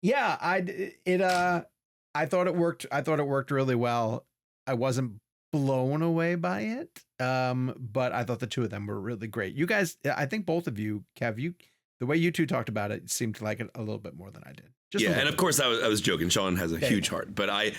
Yeah, I thought it worked. I thought it worked really well. I wasn't blown away by it, but I thought the 2 of them were really great. You guys, I think both of you, Kev, the way you 2 talked about it seemed to like it a little bit more than I did. And of course I was joking. Sean has a huge heart, but I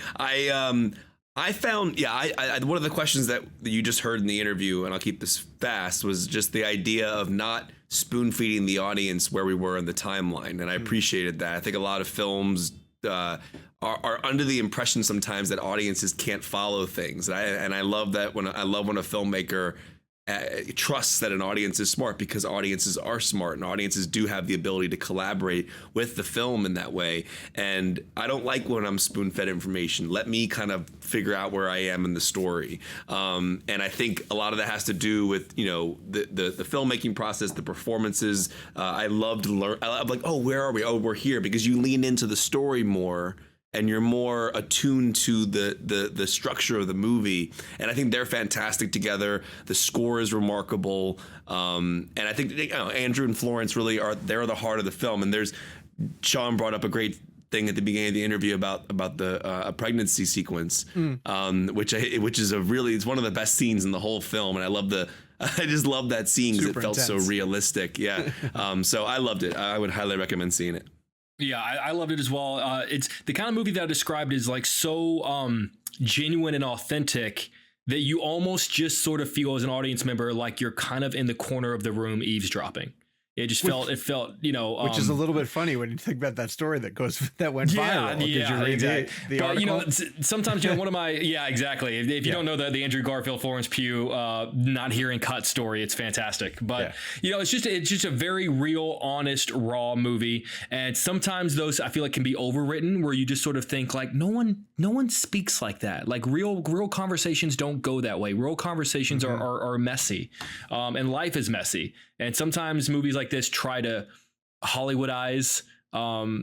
found, one of the questions that you just heard in the interview, and I'll keep this fast, was just the idea of not spoon feeding the audience where we were in the timeline. And I appreciated that. I think a lot of films are under the impression sometimes that audiences can't follow things. And I love that when a filmmaker trusts that an audience is smart, because audiences are smart and audiences do have the ability to collaborate with the film in that way. And I don't like when I'm spoon-fed information. Let me kind of figure out where I am in the story. And I think a lot of that has to do with, the filmmaking process, the performances. I love to learn. I'm like, oh, where are we? Oh, we're here, because you lean into the story more and you're more attuned to the structure of the movie. And I think they're fantastic together. The score is remarkable. And I think Andrew and Florence really they're the heart of the film. And Sean brought up a great thing at the beginning of the interview about the pregnancy sequence, which is it's one of the best scenes in the whole film. And I just love that scene because it felt so realistic. Yeah. So I loved it. I would highly recommend seeing it. Yeah, I loved it as well. It's the kind of movie that I described as like so genuine and authentic that you almost just sort of feel as an audience member like you're kind of in the corner of the room eavesdropping. It felt, which is a little bit funny when you think about that story that went viral. Yeah, exactly. The article? But sometimes one of my exactly. If you don't know the Andrew Garfield, Florence Pugh, not hearing cut story, it's fantastic. But it's just a very real, honest, raw movie. And sometimes those I feel like can be overwritten, where you just sort of think like no one speaks like that. Like real conversations don't go that way. Real conversations are messy, and life is messy. And sometimes movies like this try to Hollywoodize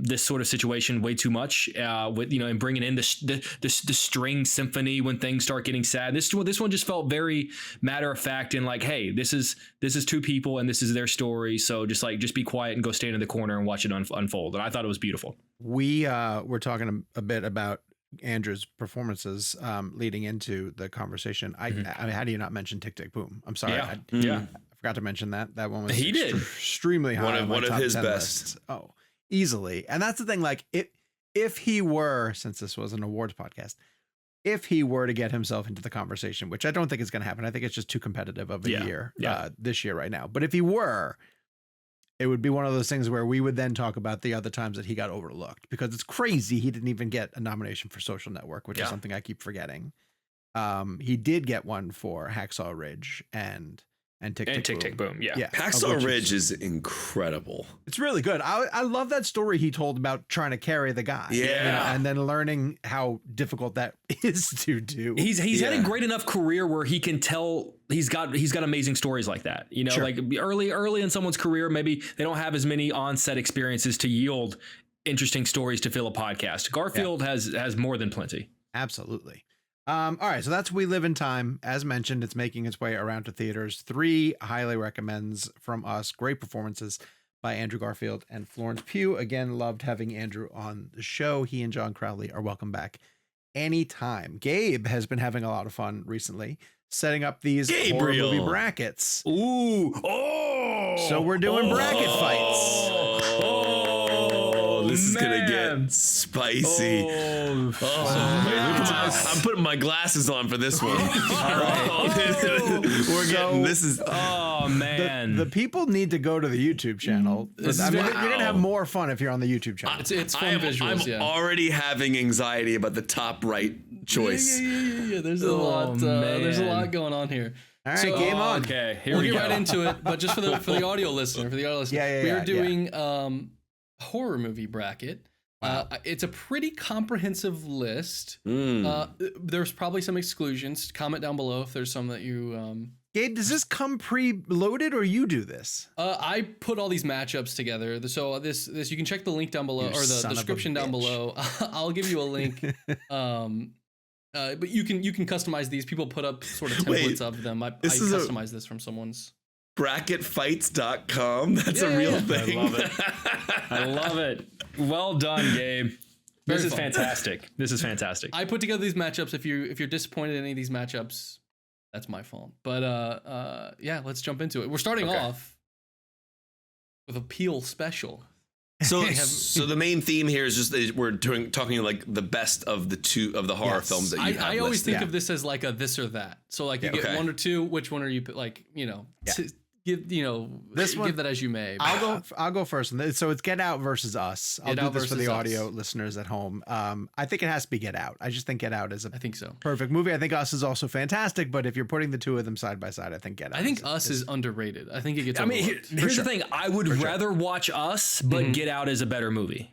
this sort of situation way too much, with and bringing in the string symphony when things start getting sad. This one just felt very matter of fact and like, hey, this is 2 people and this is their story. So just be quiet and go stand in the corner and watch it unfold. And I thought it was beautiful. We were talking a bit about Andrew's performances leading into the conversation. I mean, how do you not mention Tick Tick Boom? I'm sorry. I forgot to mention that one was extremely high. One of his best. Lists. Oh, easily. And that's the thing. Like if he were, since this was an awards podcast, if he were to get himself into the conversation, which I don't think is going to happen. I think it's just too competitive of a year this year right now. But if he were, it would be one of those things where we would then talk about the other times that he got overlooked, because it's crazy he didn't even get a nomination for Social Network, which is something I keep forgetting. He did get one for Hacksaw Ridge and Tick Tick Boom. Yeah. Hacksaw Ridge is incredible. It's really good. I love that story he told about trying to carry the guy. And then learning how difficult that is to do. He's had a great enough career where he can tell he's got amazing stories like that. Like early in someone's career, maybe they don't have as many on-set experiences to yield interesting stories to fill a podcast. Garfield has more than plenty. Absolutely. All right, so that's We Live in Time. As mentioned, it's making its way around to theaters. 3 highly recommends from us. Great performances by Andrew Garfield and Florence Pugh. Again, loved having Andrew on the show. He and John Crowley are welcome back anytime. Gabe has been having a lot of fun recently. setting up these horror movie brackets. Ooh. Oh. So we're doing bracket fights. Oh, this is gonna get spicy. I'm putting my glasses on for this one. Oh man, the people need to go to the YouTube channel. You're gonna have more fun if you're on the YouTube channel. It's fun visuals. I'm already having anxiety about the top right choice. Yeah. There's a lot. There's a lot going on here. All right, game on. Okay, here We'll we get go. right into it. But just for the audio listener, we are doing horror movie bracket. It's a pretty comprehensive list. There's probably some exclusions. Comment down below if there's some that you. Gabe, does this come pre-loaded or you do this? I put all these matchups together. So this you can check the link down below, or the description down below. I'll give you a link. But you can customize these. People put up sort of templates of them. I customize this from someone's. Bracketfights.com. That's a real thing. I love it. I love it. Well done, Gabe. This is fantastic. This is fantastic. I put together these matchups. If you're disappointed in any of these matchups, that's my fault. But yeah, let's jump into it. We're starting off with a Peel special. So the main theme here is just that we're talking like the best of the horror films that you have. I always think of this as like a this or that. So like you get one or two. Which one are you like? Give that as you may. I'll go first. So it's Get Out versus Us. I'll do this for the audio listeners at home. I think it has to be Get Out. I just think Get Out is perfect movie. I think Us is also fantastic, but if you're putting the two of them side by side, I think Get Out. I think Us is underrated. I think it gets. Here's the thing. I would rather watch Us, but Get Out is a better movie.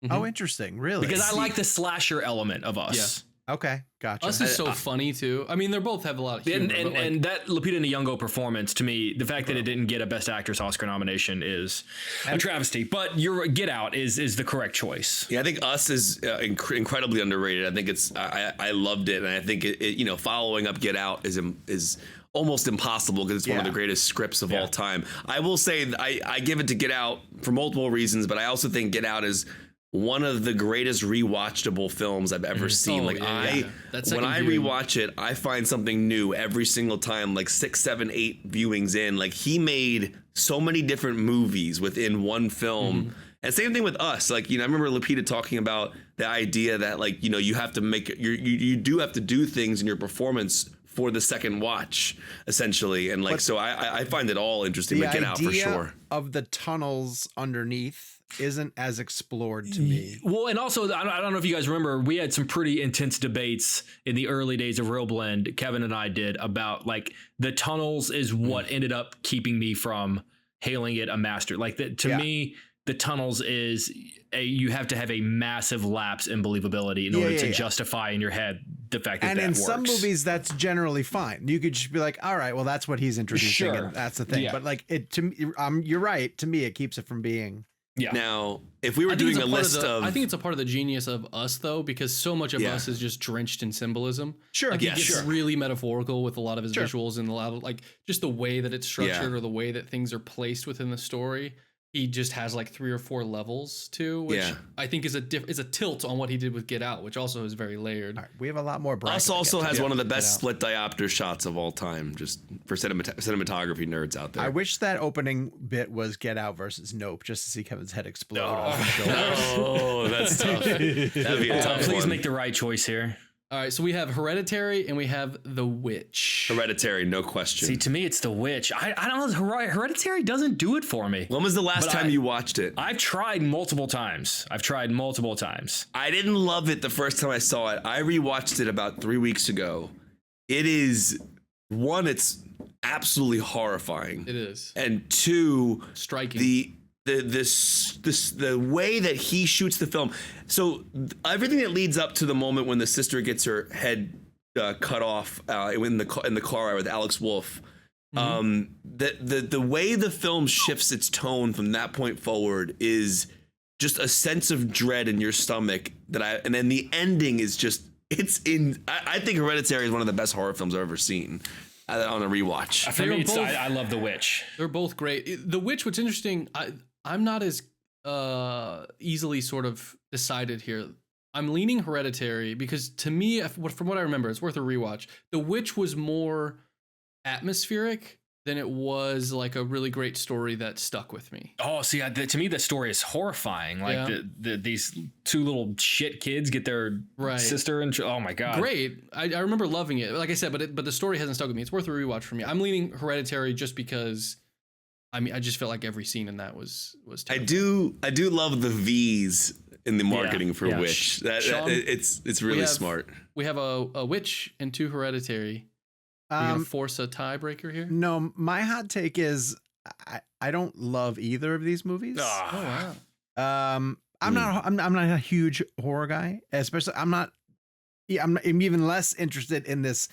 Oh, interesting. Really? Because I like the slasher element of Us. Yeah. Okay, gotcha. Us is so funny too. I mean, they both have a lot of humor. And that Lupita Nyong'o performance, to me, the fact that it didn't get a Best Actress Oscar nomination is a travesty. But your Get Out is the correct choice. Yeah, I think Us is incredibly underrated. I think I loved it, and I think it following up Get Out is almost impossible because it's one of the greatest scripts of all time. I will say I give it to Get Out for multiple reasons, but I also think Get Out is one of the greatest rewatchable films I've ever seen. When I rewatch it, I find something new every single time, like 6, 7, 8 viewings in. Like, he made so many different movies within one film. And same thing with Us. Like, I remember Lupita talking about the idea that, like, you have to make you do have to do things in your performance for the second watch, essentially. And like, so I find it all interesting. But Get Out for sure. Of the tunnels underneath isn't as explored to me. Well, and also, I don't know if you guys remember, we had some pretty intense debates in the early days of Real Blend, Kevin and I did, about like the tunnels is what ended up keeping me from hailing it a master. Like to me, the tunnels is you have to have a massive lapse in believability in order to justify in your head the fact that works. Some movies that's generally fine. You could just be like, all right, well, that's what he's introducing, and that's the thing. But like you're right. To me, it keeps it from being. Yeah. Now, if we were doing a list of, I think it's a part of the genius of Us, though, because so much of Us is just drenched in symbolism. Sure. Like, it gets really metaphorical with a lot of his visuals and a lot of like just the way that it's structured or the way that things are placed within the story. He just has like 3 or 4 levels too, which I think is a tilt on what he did with Get Out, which also is very layered. All right, we have a lot more. Us also has one of the best split diopter shots of all time, just for cinematography nerds out there. I wish that opening bit was Get Out versus Nope, just to see Kevin's head explode. Oh, that's tough. That'd be a tough Please one. make the right choice here. All right, so we have Hereditary and we have The Witch. Hereditary, no question. See, to me, it's The Witch. I don't know. Hereditary doesn't do it for me. When was the last time you watched it? I've tried multiple times. I didn't love it the first time I saw it. I rewatched it about 3 weeks ago. It is, one, it's absolutely horrifying. It is. And 2, striking. The way that he shoots the film. So everything that leads up to the moment when the sister gets her head cut off in the car ride with Alex Wolff. The way the film shifts its tone from that point forward is just a sense of dread in your stomach and then the ending is just I think Hereditary is one of the best horror films I've ever seen on a rewatch. For me, I love The Witch. They're both great. The Witch, what's interesting, I'm not as easily sort of decided here. I'm leaning Hereditary because to me, from what I remember, it's worth a rewatch. The Witch was more atmospheric than it was like a really great story that stuck with me. Oh, see, to me, the story is horrifying. Like these two little shit kids get their sister and oh my god, great. I remember loving it. Like I said, but the story hasn't stuck with me. It's worth a rewatch for me. I'm leaning Hereditary just because. I mean, I just felt like every scene in that was. Terrible. I do love the V's in the marketing for Witch. It's really smart. We have a Witch and 2 Hereditary. Are you gonna force a tiebreaker here? No, my hot take is I don't love either of these movies. Oh wow. I'm not a huge horror guy, especially I'm even less interested in this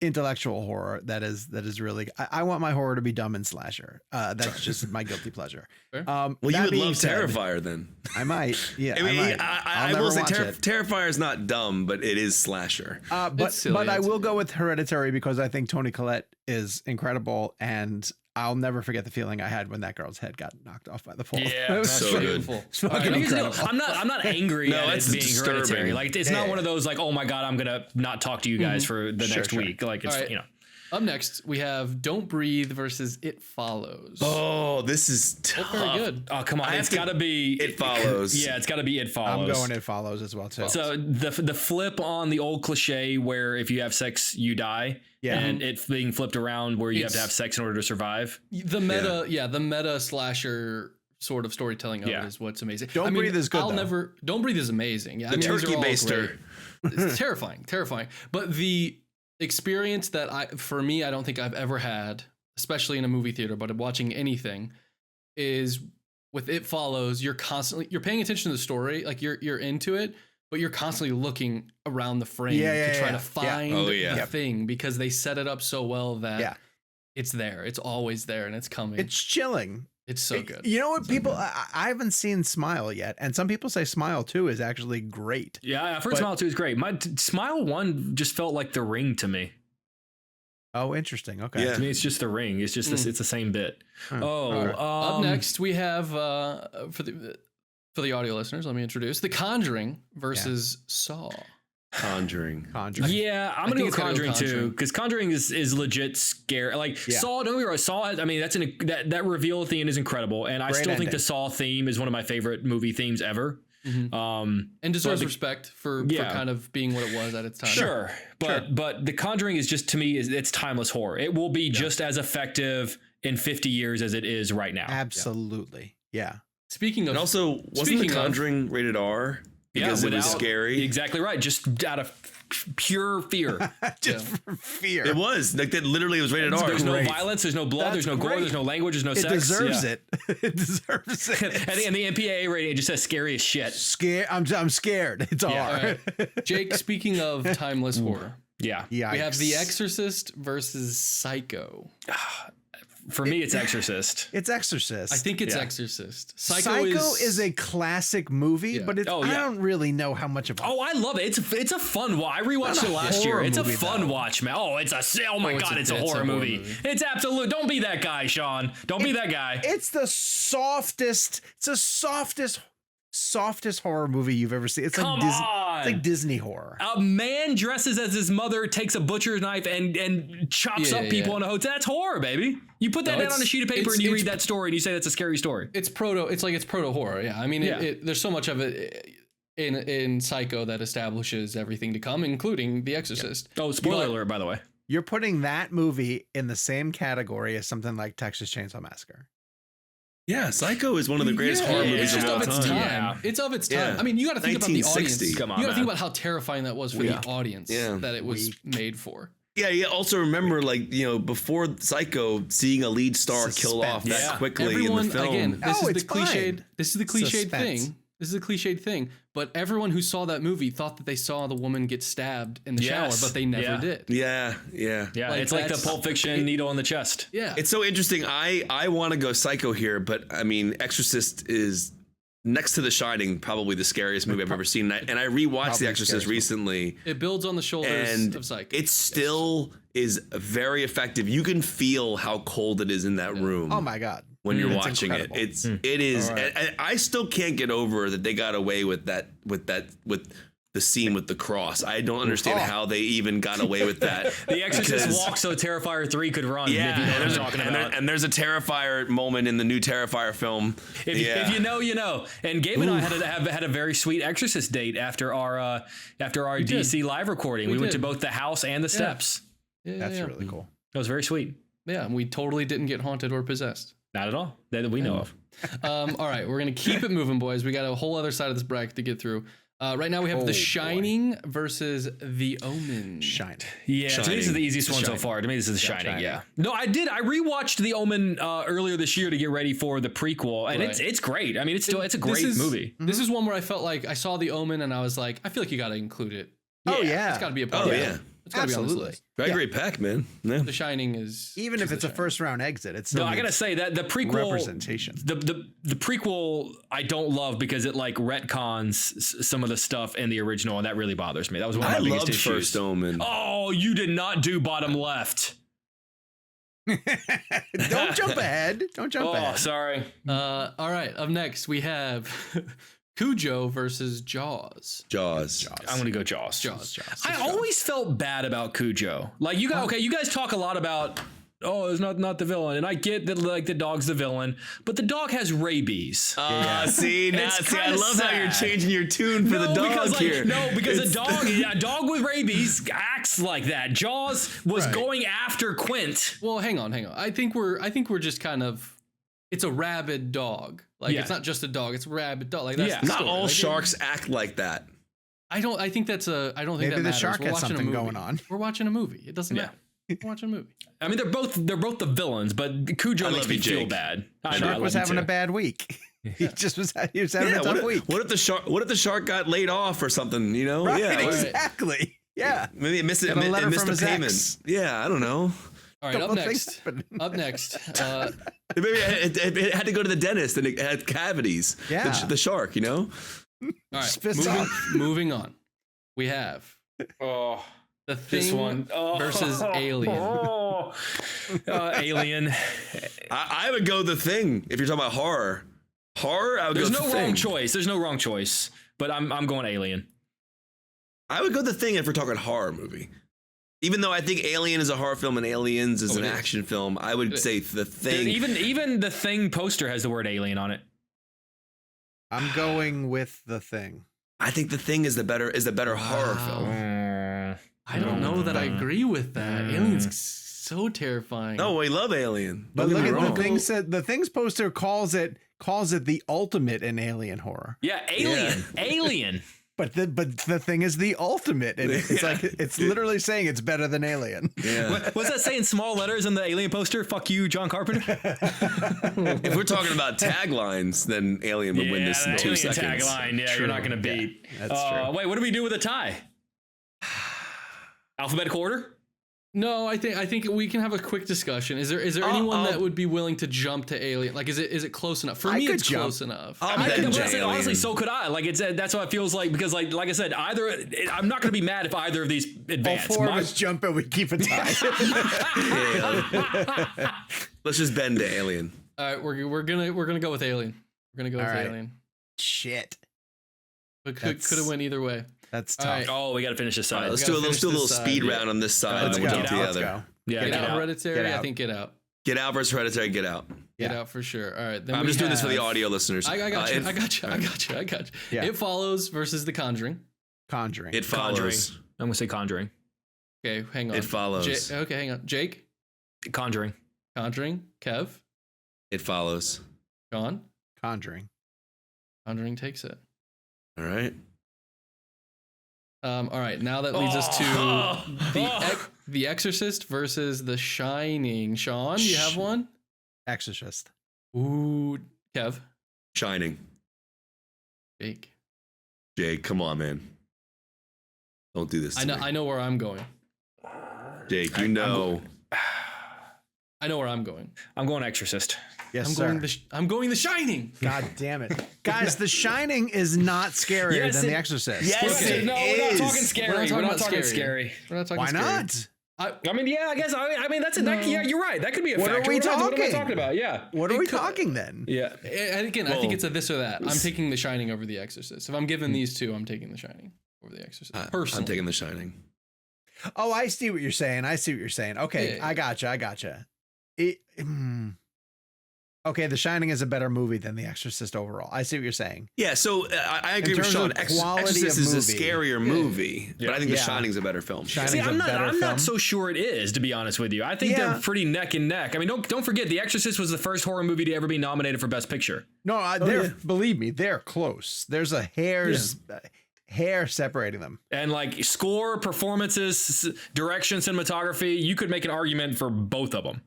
intellectual horror that is really I want my horror to be dumb and slasher. That's just my guilty pleasure. Well, you would love Terrifier then. I might. Yeah, I will say Terrifier is not dumb, but it is slasher. But I will go with Hereditary because I think Toni Collette is incredible, and I'll never forget the feeling I had when that girl's head got knocked off by the pole. Yeah, it was so beautiful. Fucking incredible. I'm not angry at it being disturbing. Hereditary. Like it's not one of those like, oh my god, I'm gonna not talk to you guys for the next week. Like it's Up next, we have Don't Breathe versus It Follows. Oh, this is tough. Very good. Oh, come on. It's got to be It Follows. Yeah, it's got to be It Follows. I'm going It Follows as well, too. So the flip on the old cliche where if you have sex, you die. Yeah. And it being flipped around where you have to have sex in order to survive. The meta slasher sort of storytelling of it is what's amazing. Don't Breathe is good, Don't Breathe is amazing. Yeah, the turkey baster. It's terrifying. But the experience that for me, I don't think I've ever had, especially in a movie theater, but watching anything, is with It Follows. You're paying attention to the story, like you're into it, but you're constantly looking around the frame to try to find the thing because they set it up so well that it's there. It's always there and it's coming. It's chilling. It's so good. You know what, people? I haven't seen Smile yet, and some people say Smile 2 is actually great. Yeah, I've heard Smile 2 is great. My Smile 1 just felt like The Ring to me. Oh, interesting. Okay. Yeah. To me, it's just The Ring. It's just it's the same bit. Up next, we have for the audio listeners, let me introduce The Conjuring versus Saw. Conjuring. Yeah, I'm gonna go Conjuring too, because Conjuring is legit scary. Like Saw, don't get me wrong, Saw. I mean, that reveal at the end is incredible, and I still think the Saw theme is one of my favorite movie themes ever. And deserves respect for kind of being what it was at its time. Sure, but The Conjuring is just, to me, it's timeless horror. It will be just as effective in 50 years as it is right now. Absolutely. Yeah. Speaking of, and also wasn't The Conjuring rated R? Because it was scary. Exactly right. Just out of pure fear. For fear. It was. Like that literally was rated R. There's no violence, there's no blood, there's no gore, there's no language, there's no sex. It deserves it. It deserves it. And the MPAA rating, it just says scary as shit. I'm scared. It's R. Right. Jake, speaking of timeless horror. Yeah. We have The Exorcist versus Psycho. For me, it's Exorcist. It's Exorcist. I think it's Exorcist. Psycho is a classic movie, but I don't really know how much of it. Oh, I love it. It's a fun watch. I rewatched it last year. It's a fun watch, man. Oh, it's a horror movie. It's absolute. Don't be that guy, Sean. Don't be that guy. It's the softest. It's the softest horror movie you've ever seen. It's like Disney horror. A man dresses as his mother, takes a butcher's knife and chops up people in a hotel. That's horror, baby. You put that down on a sheet of paper and you read that story and you say that's a scary story. It's proto horror. Yeah. I mean, there's so much of it in Psycho that establishes everything to come, including The Exorcist. Oh, spoiler alert, by the way. You're putting that movie in the same category as something like Texas Chainsaw Massacre. Yeah, Psycho is one of the greatest horror movies of all time. Yeah. It's of its time. I mean, you got to think about the audience. Come on, you got to think about how terrifying that was for the audience that it was made for. Yeah, you also remember, before Psycho, seeing a lead star killed off that quickly in the film. Again, this is the cliched thing. This is a cliched thing, but everyone who saw that movie thought that they saw the woman get stabbed in the shower, but they never did. Yeah. It's like the Pulp Fiction needle in the chest. Yeah. It's so interesting. I want to go Psycho here, but I mean, Exorcist is next to The Shining, probably the scariest movie I've ever seen. And I rewatched The Exorcist recently. It builds on the shoulders of Psycho. It still is very effective. You can feel how cold it is in that room. Oh my God. When you're watching incredible. It is. Right. And I still can't get over that they got away with the scene with the cross. I don't understand how they even got away with that. The Exorcist walks so Terrifier 3 could run. Yeah, if you know what I'm talking about. And there's a Terrifier moment in the new Terrifier film. If you know, you know. And Gabe and I had a very sweet Exorcist date after our DC live recording. We went to both the house and the steps. Yeah, that's really cool. It was very sweet. Yeah, and we totally didn't get haunted or possessed. Not at all that we know of. All right, we're going to keep it moving, boys. We got a whole other side of this bracket to get through. Right now we have The Shining versus The Omen. Yeah, to me this is the easiest one so far. To me this is The Shining. Yeah. No, I rewatched The Omen earlier this year to get ready for the prequel, and it's great. I mean, it's a great movie. This is one where I felt like I saw The Omen and I was like, I feel like you got to include it. Oh yeah, it's got to be a part of it. It's got to be on this list. Great Peck, man. Yeah. The Shining is even if it's a first round exit. It's no. I gotta say that the prequel representation. The prequel I don't love because it like retcons some of the stuff in the original, and that really bothers me. That was one of my biggest issues. First Omen. Oh, you did not do bottom left. Don't jump ahead. Don't jump ahead. Oh, sorry. All right. Up next we have Cujo versus Jaws. Jaws. I'm gonna go Jaws. I always felt bad about Cujo. Like you guys talk a lot about it's not the villain, and I get that like the dog's the villain, but the dog has rabies. See, I love how you're changing your tune for the dog here. Because a dog with rabies acts like that. Jaws was going after Quint. Well, hang on. I think we're just kind of. It's a rabid dog. Like it's not just a dog. It's a rabid dog. Like that's not all sharks act like that. I don't think maybe that the matters. shark has something going on. We're watching a movie. It doesn't matter. We're watching a movie. I mean, they're both the villains, but Cujo makes me feel bad. Shark was having a bad week. He was having a tough week. What if the shark got laid off or something? You know? Right, exactly. Yeah. Maybe it missed a payment. Yeah, I don't know. All right, up next. Maybe it had to go to the dentist and it had cavities. Yeah. The shark, you know? All right, moving on. We have The Thing versus Alien. Alien. I would go The Thing if you're talking about horror. I would go The Thing. There's no wrong choice, but I'm going Alien. I would go The Thing if we're talking horror movie. Even though I think Alien is a horror film and Aliens is an action film, I would say The Thing. Even the Thing poster has the word alien on it. I'm going with The Thing. I think The Thing is the better horror film. I don't know that I agree with that. Alien's so terrifying. No, we love Alien. But look at The Thing's poster calls it the ultimate in alien horror. Yeah, Alien. Yeah. Alien. But the Thing is the ultimate, and it's like it's literally saying it's better than Alien. Yeah. What's that say in small letters in the Alien poster? Fuck you, John Carpenter. If we're talking about taglines, then Alien would win this in 2 seconds. Tagline, yeah, true. You're not going to beat. Yeah, that's true. Wait, what do we do with a tie? Alphabetical order? No, I think we can have a quick discussion. Is there anyone that would be willing to jump to Alien? Like, is it close enough? For me, it's close enough. Honestly, so could I. Like, that's what it feels like because, like I said, I'm not going to be mad if either of these advance. All four of us jump and we keep a tie. Let's just bend to Alien. All right, we're gonna go with Alien. We're gonna go with Alien. Shit. But could have went either way. That's tough. Right. Oh, we got to finish this side. Let's do a little speed round on this side. Let's and then go. we'll jump together. Let's go. Yeah, Get Out. Hereditary. Get Out. I think Get Out. Get Out versus Hereditary. Get Out. Get Out for sure. All right. Then I'm just doing this for the audio listeners. I got you. Yeah. It Follows versus The Conjuring. Conjuring. It Follows. Conjuring. I'm gonna say Conjuring. Okay, hang on. It Follows. Okay, hang on. Jake. Conjuring. Kev. It Follows. John. Conjuring. Conjuring takes it. All right. All right. Now that leads us to the Exorcist versus The Shining. Sean, do you have one? Exorcist. Ooh, Kev. Shining. Jake, come on, man. Don't do this. I know where I'm going. Jake, you know. I know where I'm going. I'm going Exorcist. Yes, I'm going The Shining. God damn it. Guys, The Shining is not scarier than The Exorcist. Yes, we're not talking scary. We're not talking scary. Why not? I mean, yeah, I guess. I mean, that's it. No. Yeah, you're right. That could be a factor. What are we talking? What am I talking about? Yeah. What are we talking then? Yeah. Again, I think it's a this or that. I'm taking The Shining over The Exorcist. If I'm given these two, I'm taking The Shining over The Exorcist. I'm taking The Shining. Oh, I see what you're saying. Okay, Yeah. I gotcha. Okay, The Shining is a better movie than The Exorcist overall. I see what you're saying. Yeah, so I agree with Sean. Exorcist is a scarier movie, but I think The Shining's a better film. See, I'm not so sure it is, to be honest with you. I think they're pretty neck and neck. I mean, don't forget, The Exorcist was the first horror movie to ever be nominated for Best Picture. No, believe me, they're close. There's a hair separating them. And like score, performances, direction, cinematography, you could make an argument for both of them.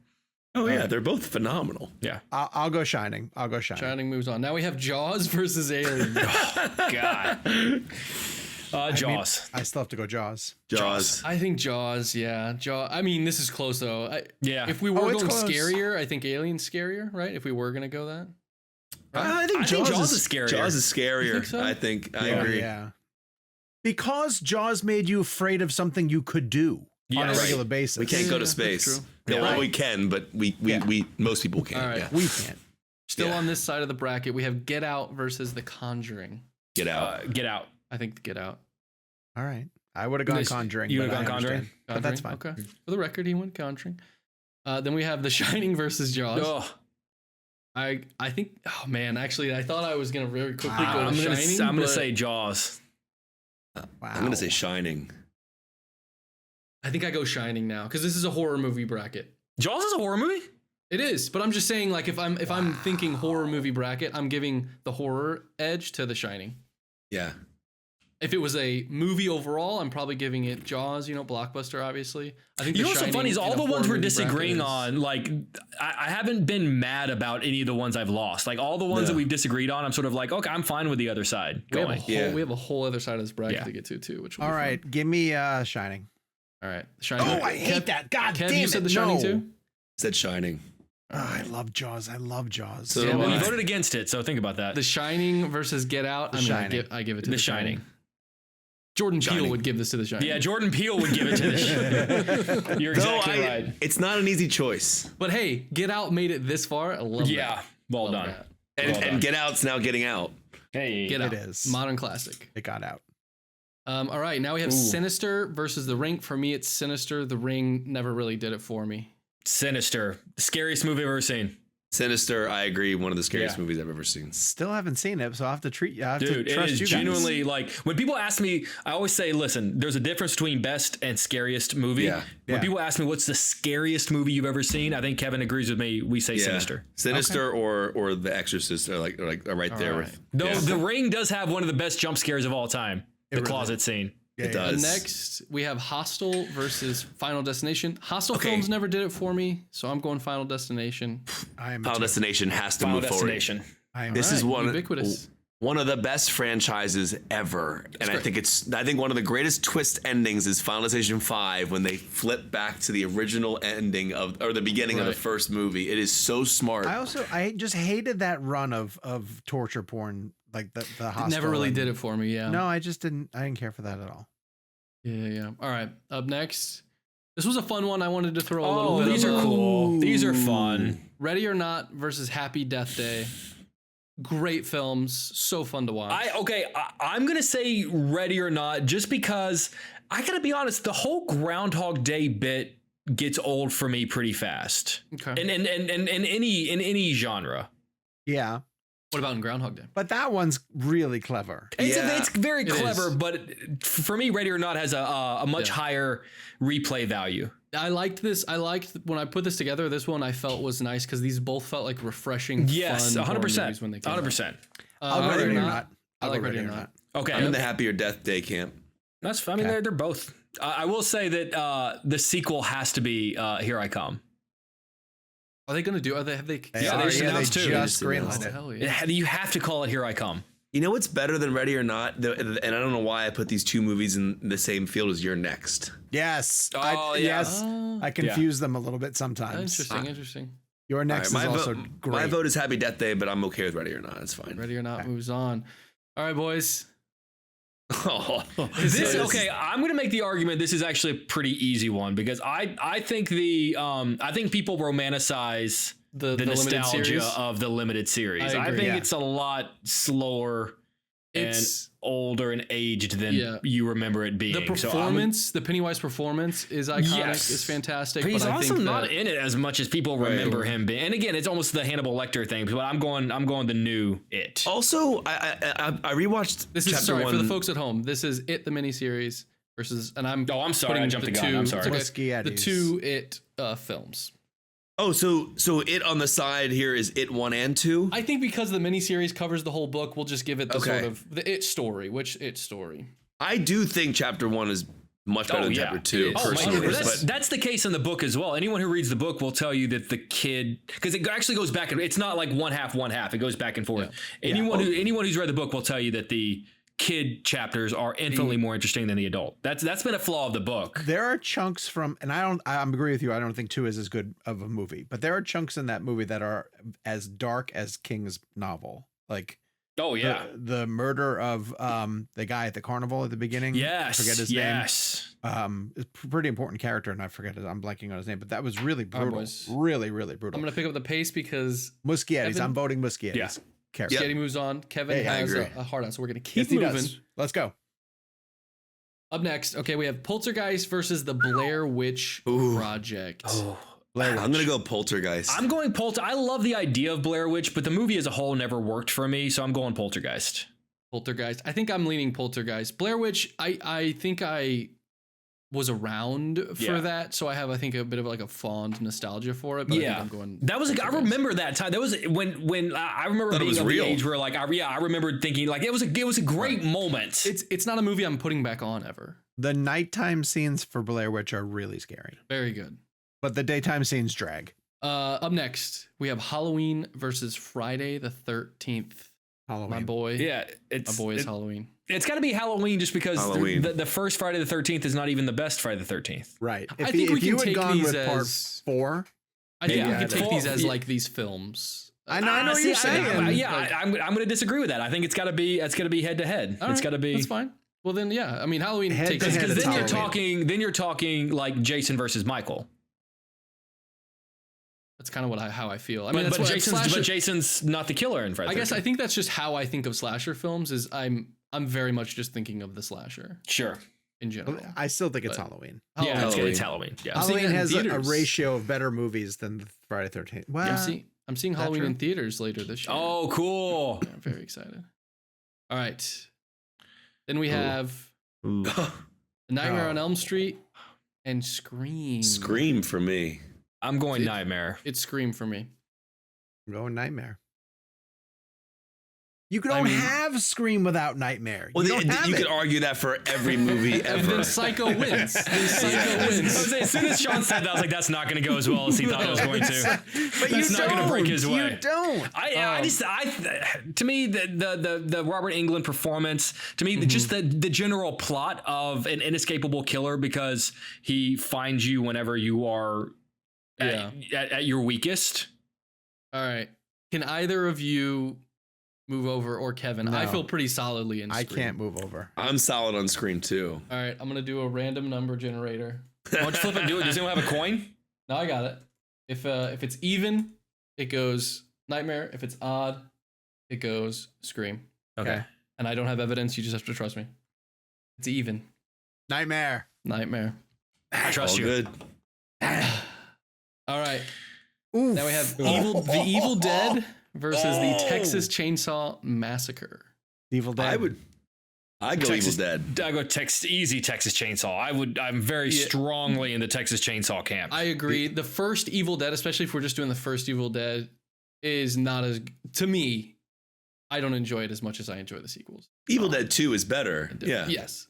Oh yeah, they're both phenomenal. Yeah, I'll go Shining. Shining moves on. Now we have Jaws versus Alien. Oh, God. Jaws. I still have to go Jaws. I think Jaws. Yeah, Jaws. I mean, this is close though. If we were going scarier, I think Alien's scarier, right? If we were gonna go that. Right? I think Jaws is scarier. Jaws is scarier. So? I think. I agree. Yeah. Because Jaws made you afraid of something you could do on a regular basis. We can't go to space. Yeah, well, we can, but we most people can't. All right. Yeah. We can't. Still on this side of the bracket, we have Get Out versus The Conjuring. Get Out. Get Out. I think Get Out. All right. I would have gone Conjuring. You would have gone Conjuring? But that's fine. Okay. For the record, he went Conjuring. Then we have The Shining versus Jaws. Oh. I think. Oh man, actually, I thought I was gonna very quickly go I'm to Shining. I'm gonna say Jaws. Wow. I'm gonna say Shining. I think I go Shining now because this is a horror movie bracket. Jaws is a horror movie? It is, but I'm just saying, like, if I'm thinking horror movie bracket, I'm giving the horror edge to The Shining. Yeah. If it was a movie overall, I'm probably giving it Jaws, blockbuster, obviously. I think. You know what's so funny is all the ones we're disagreeing on, like, I haven't been mad about any of the ones I've lost. Like, all the ones that we've disagreed on, I'm sort of like, okay, I'm fine with the other side going. We have a whole other side of this bracket to get to, too. Which all right, fun. give me Shining. All right. Shining. Oh, I hate that. God Kev, damn it. You said The Shining, too? Said Shining. Oh, I love Jaws. So, well, you voted against it, so think about that. The Shining versus Get Out. I give it to The Shining. Jordan Peele would give this to The Shining. Yeah, Jordan Peele would give it to The Shining. You're exactly right. It's not an easy choice. But hey, Get Out made it this far. I love that. Yeah, well done. And Get Out's now getting out. Hey, Get Out. It is. Modern classic. It got out. All right, now we have Sinister versus The Ring. For me, it's Sinister. The Ring never really did it for me. Sinister. Scariest movie I've ever seen. Sinister, I agree. One of the scariest movies I've ever seen. Still haven't seen it, so I have to treat you. I have Dude, to trust it is you guys. genuinely like when people ask me, I always say, listen, there's a difference between best and scariest movie. Yeah. When people ask me what's the scariest movie you've ever seen, I think Kevin agrees with me. We say Sinister. Sinister or The Exorcist are like right there with. Though The Ring does have one of the best jump scares of all time. The closet scene. It does. Next, we have Hostel versus Final Destination. Hostel films never did it for me, so I'm going Final Destination. Final Destination has to move forward. This is ubiquitous. One of the best franchises ever, and I think one of the greatest twist endings is Final Destination 5 when they flip back to the original ending or the beginning of the first movie. It is so smart. I just hated that run of torture porn. Like the Hostel. It never really did it for me, yeah. No, I didn't care for that at all. Yeah. All right, up next. This was a fun one I wanted to throw a little bit. These are cool. These are fun. Ready or Not versus Happy Death Day. Great films, so fun to watch. I'm going to say Ready or Not just because I got to be honest, the whole Groundhog Day bit gets old for me pretty fast. Okay. In any genre. Yeah. What about in Groundhog Day? But that one's really clever. It's very clever, but for me, Ready or Not has a much higher replay value. I liked this. I liked when I put this together. This one I felt was nice because these both felt like refreshing. Yes, fun 100%. When they came 100%. I'll go Ready or Not. I like Ready or Not. Okay, I'm in the Happier Death Day camp. That's. I mean, they're both. I will say that the sequel has to be Here I Come. Are they going to do? Have they? They just greenlit it. Hell yeah. You have to call it Here I Come. You know what's better than Ready or Not? And I don't know why I put these two movies in the same field as You're Next. Yes. Yes. I confuse them a little bit sometimes. Interesting. Your Next is also great. My vote is Happy Death Day, but I'm okay with Ready or Not. It's fine. Ready or Not moves on. All right, boys. I'm going to make the argument this is actually a pretty easy one because I think I think people romanticize the nostalgia of the limited series. I think it's a lot slower and older and aged than you remember it being. The performance, the Pennywise performance is iconic. Yes. It's fantastic. But he's I also think not in it as much as people remember him being. And again, it's almost the Hannibal Lecter thing. But I'm going the new It. Also, I rewatched this is sorry for the folks at home. This is It the miniseries versus, and I'm sorry, I jumped the gun. I'm sorry. The two It films. Oh, so It on the side here is It 1 and 2? I think because the miniseries covers the whole book, we'll just give it the sort of the It story. Which It story? I do think chapter 1 is much better than chapter 2. Personally, that's the case in the book as well. Anyone who reads the book will tell you that the kid, because it actually goes back and it's not like one half. It goes back and forth. Yeah. Anyone who's read the book will tell you that the kid chapters are infinitely more interesting than the adult. That's been a flaw of the book. There are chunks from, and I agree with you. I don't think 2 is as good of a movie, but there are chunks in that movie that are as dark as King's novel. Like, the murder of the guy at the carnival at the beginning. Yes, I forget his name. Yes, a pretty important character, and I forget I'm blanking on his name, but that was really brutal. Really, really brutal. I'm gonna pick up the pace because Muschietti. I'm voting Muschietti. Yeah. Muschietti moves on. Kevin has a hard on, so we're gonna keep moving. Let's go. Up next, okay, we have Poltergeist versus the Blair Witch Project. Oh. I'm gonna go Poltergeist. I'm going I love the idea of Blair Witch, but the movie as a whole never worked for me, so I'm going Poltergeist. I think I'm leaning Poltergeist. Blair Witch, I think I was around for that, so I have a bit of like a fond nostalgia for it. But I think I'm going. That was I remember that time. That was when I remember being of the age where like I remember thinking like it was a great moment. It's not a movie I'm putting back on ever. The nighttime scenes for Blair Witch are really scary. Very good. But the daytime scenes drag. Up next, we have Halloween versus Friday the 13th. Halloween. My boy. Yeah, my boy is Halloween. It's got to be Halloween just because the first Friday the 13th is not even the best Friday the 13th. Right. I think we can take these as part 4. I think we can take these as like these films. I know what you're saying. I'm going to disagree with that. I think it's got to be head to head. It's got to be. That's fine. Well then, yeah. I mean, Halloween takes because then you're talking like Jason versus Michael. That's kind of how I feel. I mean, but Jason's not the killer in Friday. I guess I think that's just how I think of slasher films. Is I'm very much just thinking of the slasher. Sure. In general, I still think it's Halloween. Yeah, it's Halloween. Yeah, Halloween has a ratio of better movies than Friday 13th. Well, I'm seeing Halloween in theaters later this year. Oh, cool! Yeah, I'm very excited. All right, then we have Nightmare on Elm Street and Scream. Scream for me. I'm going Nightmare. It's Scream for me. I'm going Nightmare. You don't have Scream without Nightmare. Well, you could argue that for every movie ever. Then Psycho wins. As soon as Sean said that, I was like, that's not going to go as well as he thought it was going to. But that's not going to break his way. You don't. To me, the Robert Englund performance, to me, just the general plot of an inescapable killer because he finds you whenever you are at your weakest. All right. Can either of you move over, or Kevin? No. I feel pretty solidly in Scream. I can't move over. I'm solid on Scream too. All right, I'm gonna do a random number generator. Why don't you flip it? Does anyone have a coin? No, I got it. If it's even, it goes Nightmare. If it's odd, it goes Scream. Okay. And I don't have evidence. You just have to trust me. It's even. Nightmare. I trust you. Good. All right. Oof. Now we have the Evil Dead versus the Texas Chainsaw Massacre. Evil Dead. I go Evil Dead. I go easy Texas Chainsaw. I'm very strongly in the Texas Chainsaw camp. I agree. The first Evil Dead, especially if we're just doing the first Evil Dead, is not as, to me, I don't enjoy it as much as I enjoy the sequels. Evil Dead 2 is better. Yeah. Yes.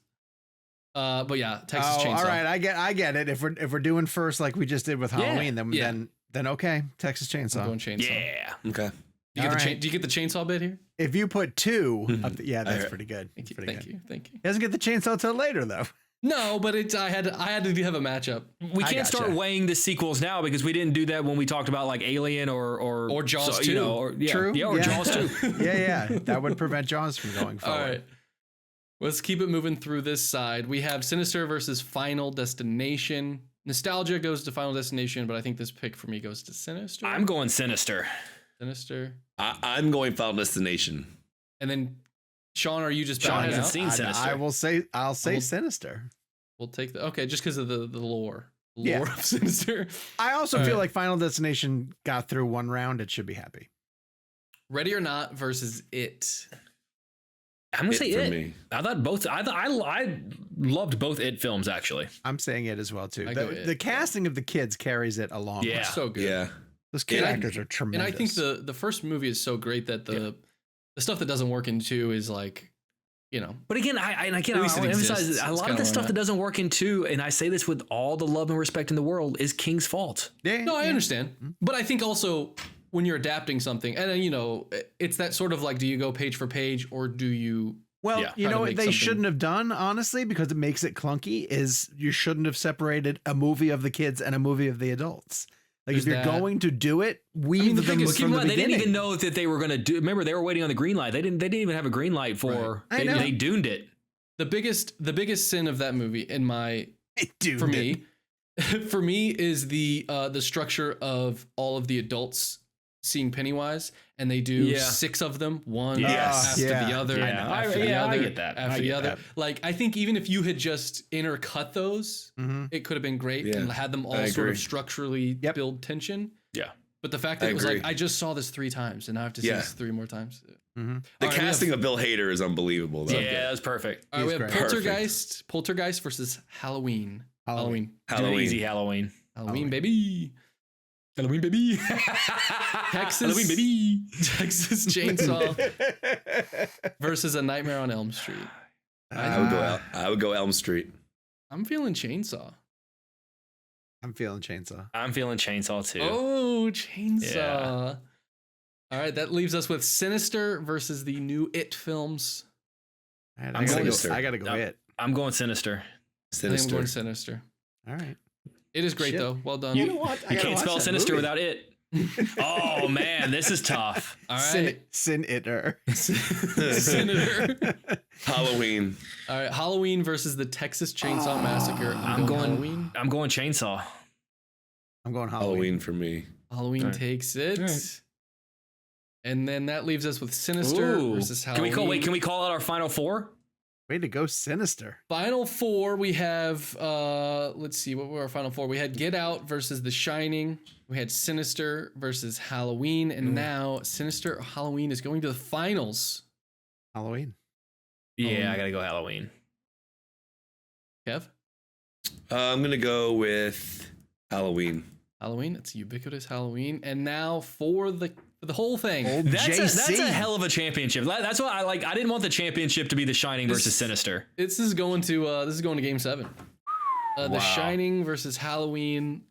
But yeah, Texas Chainsaw. All right, I get it. If we're doing first like we just did with Halloween, then okay, Texas Chainsaw. I'm going Chainsaw. Yeah. Okay. Do you get the chainsaw bit here? If you put 2 up, that's pretty good. Thank you. He doesn't get the chainsaw till later though. No, but I had to have a matchup. We can't start weighing the sequels now because we didn't do that when we talked about like Alien or Jaws 2. True. Yeah, or Jaws 2. yeah. That would prevent Jaws from going forward. All right. Let's keep it moving through this side. We have Sinister versus Final Destination. Nostalgia goes to Final Destination, but I think this pick for me goes to Sinister. I'm going Sinister. Sinister. I'm going Final Destination. And then Sean, are you just Sean bowing hasn't out? seen Sinister. I'll say Sinister. We'll take the okay, just because of the lore Yeah. of Sinister. I also All feel right. like Final Destination got through one round. It should be happy. Ready or Not versus It. I'm gonna say for It. me. I thought both. I loved both It films actually. I'm saying it as well too. I go It. The casting of the kids carries it along. Yeah. So good. Yeah. Those kid And I- actors are And tremendous. I think the first movie is so great that the stuff that doesn't work in 2 is like, you know, But again, I want to At least it emphasize exists. a It's lot of kinda the where stuff I'm that at. doesn't work in 2, and I say this with all the love and respect in the world, is King's fault. Yeah, no, I yeah. understand. But I think also when you're adapting something, and then, you know, it's that sort of like, do you go page for page or do you? Well, Yeah. you Try to know what make they something- shouldn't have done, honestly, because it makes it clunky, is you shouldn't have separated a movie of the kids and a movie of the adults. Like, There's if you're that. going to do it, weave the them biggest- from the They beginning. didn't even know that they were going to do. Remember, they were waiting on the green light. They didn't even have a green light for. Right. I know. They duned it. The biggest sin of that movie in my Dude, for me for me is the structure of all of the adults seeing Pennywise, and they do Yeah. 6 of them, one Yes. after Yeah. the other, Yeah. after the I other, get that. after I the get other. that. Like, I think even if you had just intercut those, Mhm. it could have been great Yeah. and had them all I sort of agree. structurally Yep. build tension. Yeah. But the fact that I it was agree. like, I just saw this 3 times and now I have to see Yeah. this 3 more times. The All right, we casting have- of Bill Hader is unbelievable, though. Yeah, that was perfect. All right, we He's have great. Poltergeist versus Halloween. Halloween. Do an easy Halloween. Halloween, baby. Halloween, baby. Texas, Halloween, baby. Texas Chainsaw versus A Nightmare on Elm Street. I would go Elm Street. I'm feeling Chainsaw. I'm feeling Chainsaw. I'm feeling Chainsaw too. Oh, Chainsaw. Yeah. All right, that leaves us with Sinister versus the new It films. All right, I'm I gotta Sinister. go. I gotta go. No. It. I'm going Sinister. I think I'm Sinister. going Sinister. All right. It is great Shit. though. Well done. You know what? I You gotta can't watch spell that Sinister movie. without it. Oh man, this is tough. All right. Sin-Iter. Senator. Halloween. All right, Halloween versus the Texas Chainsaw Massacre. I'm going Halloween. I'm going Chainsaw. I'm going Halloween. Halloween for me. Halloween All right. takes it. All right. And then that leaves us with Sinister Ooh. versus Can Halloween. we call out our final 4? Way to go, Sinister. Final 4, we have let's see, what were our final 4? We had Get Out versus The Shining. We had Sinister versus Halloween, and now Sinister or Halloween is going to the finals. Halloween. Yeah, I gotta go Halloween. Kev? I'm gonna go with Halloween. Halloween, it's ubiquitous Halloween. And now for the whole thing. Old That's JC. a hell of a championship. That's what I like. I didn't want the championship to be The Shining versus Sinister. This is going to game 7. The Wow. Shining versus Halloween.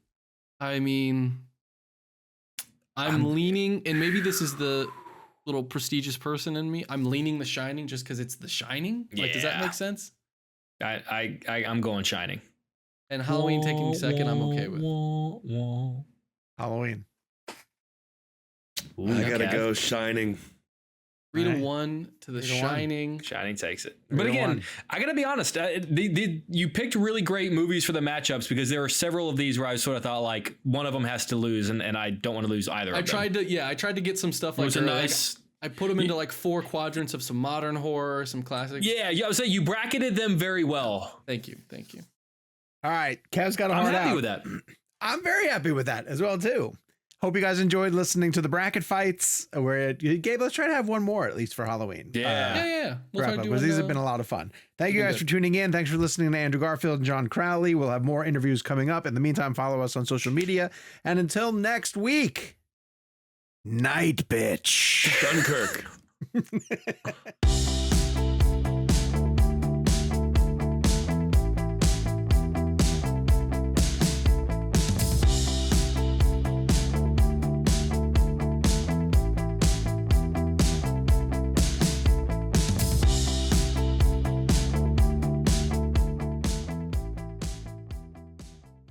I mean, I'm leaning, and maybe this is the little prestigious person in me. I'm leaning The Shining just because it's The Shining. Like, does that Yeah. make sense? I'm going Shining. And Halloween taking second, I'm okay with. Halloween. Ooh, I gotta okay. go Shining. 3-1 to The 3-1. Shining. Shining takes it. Three But to again, one. I gotta be honest. You picked really great movies for the matchups because there were several of these where I sort of thought like one of them has to lose, and I don't want to lose either. I of them. tried to get some stuff It like was a that. Like, nice. I put them into like 4 quadrants of some modern horror, some classic. Yeah, I would say you bracketed them very well. Thank you. All right. Kev's got a I'm hard happy out. with that. I'm very happy with that as well, too. Hope you guys enjoyed listening to the bracket fights. Gabe, let's try to have one more at least for Halloween. Yeah. Yeah. We'll try Wrap to up, do because one, these have been a lot of fun. Thank you been guys good. for tuning in. Thanks for listening to Andrew Garfield and John Crowley. We'll have more interviews coming up. In the meantime, follow us on social media. And until next week, night, bitch. Dunkirk.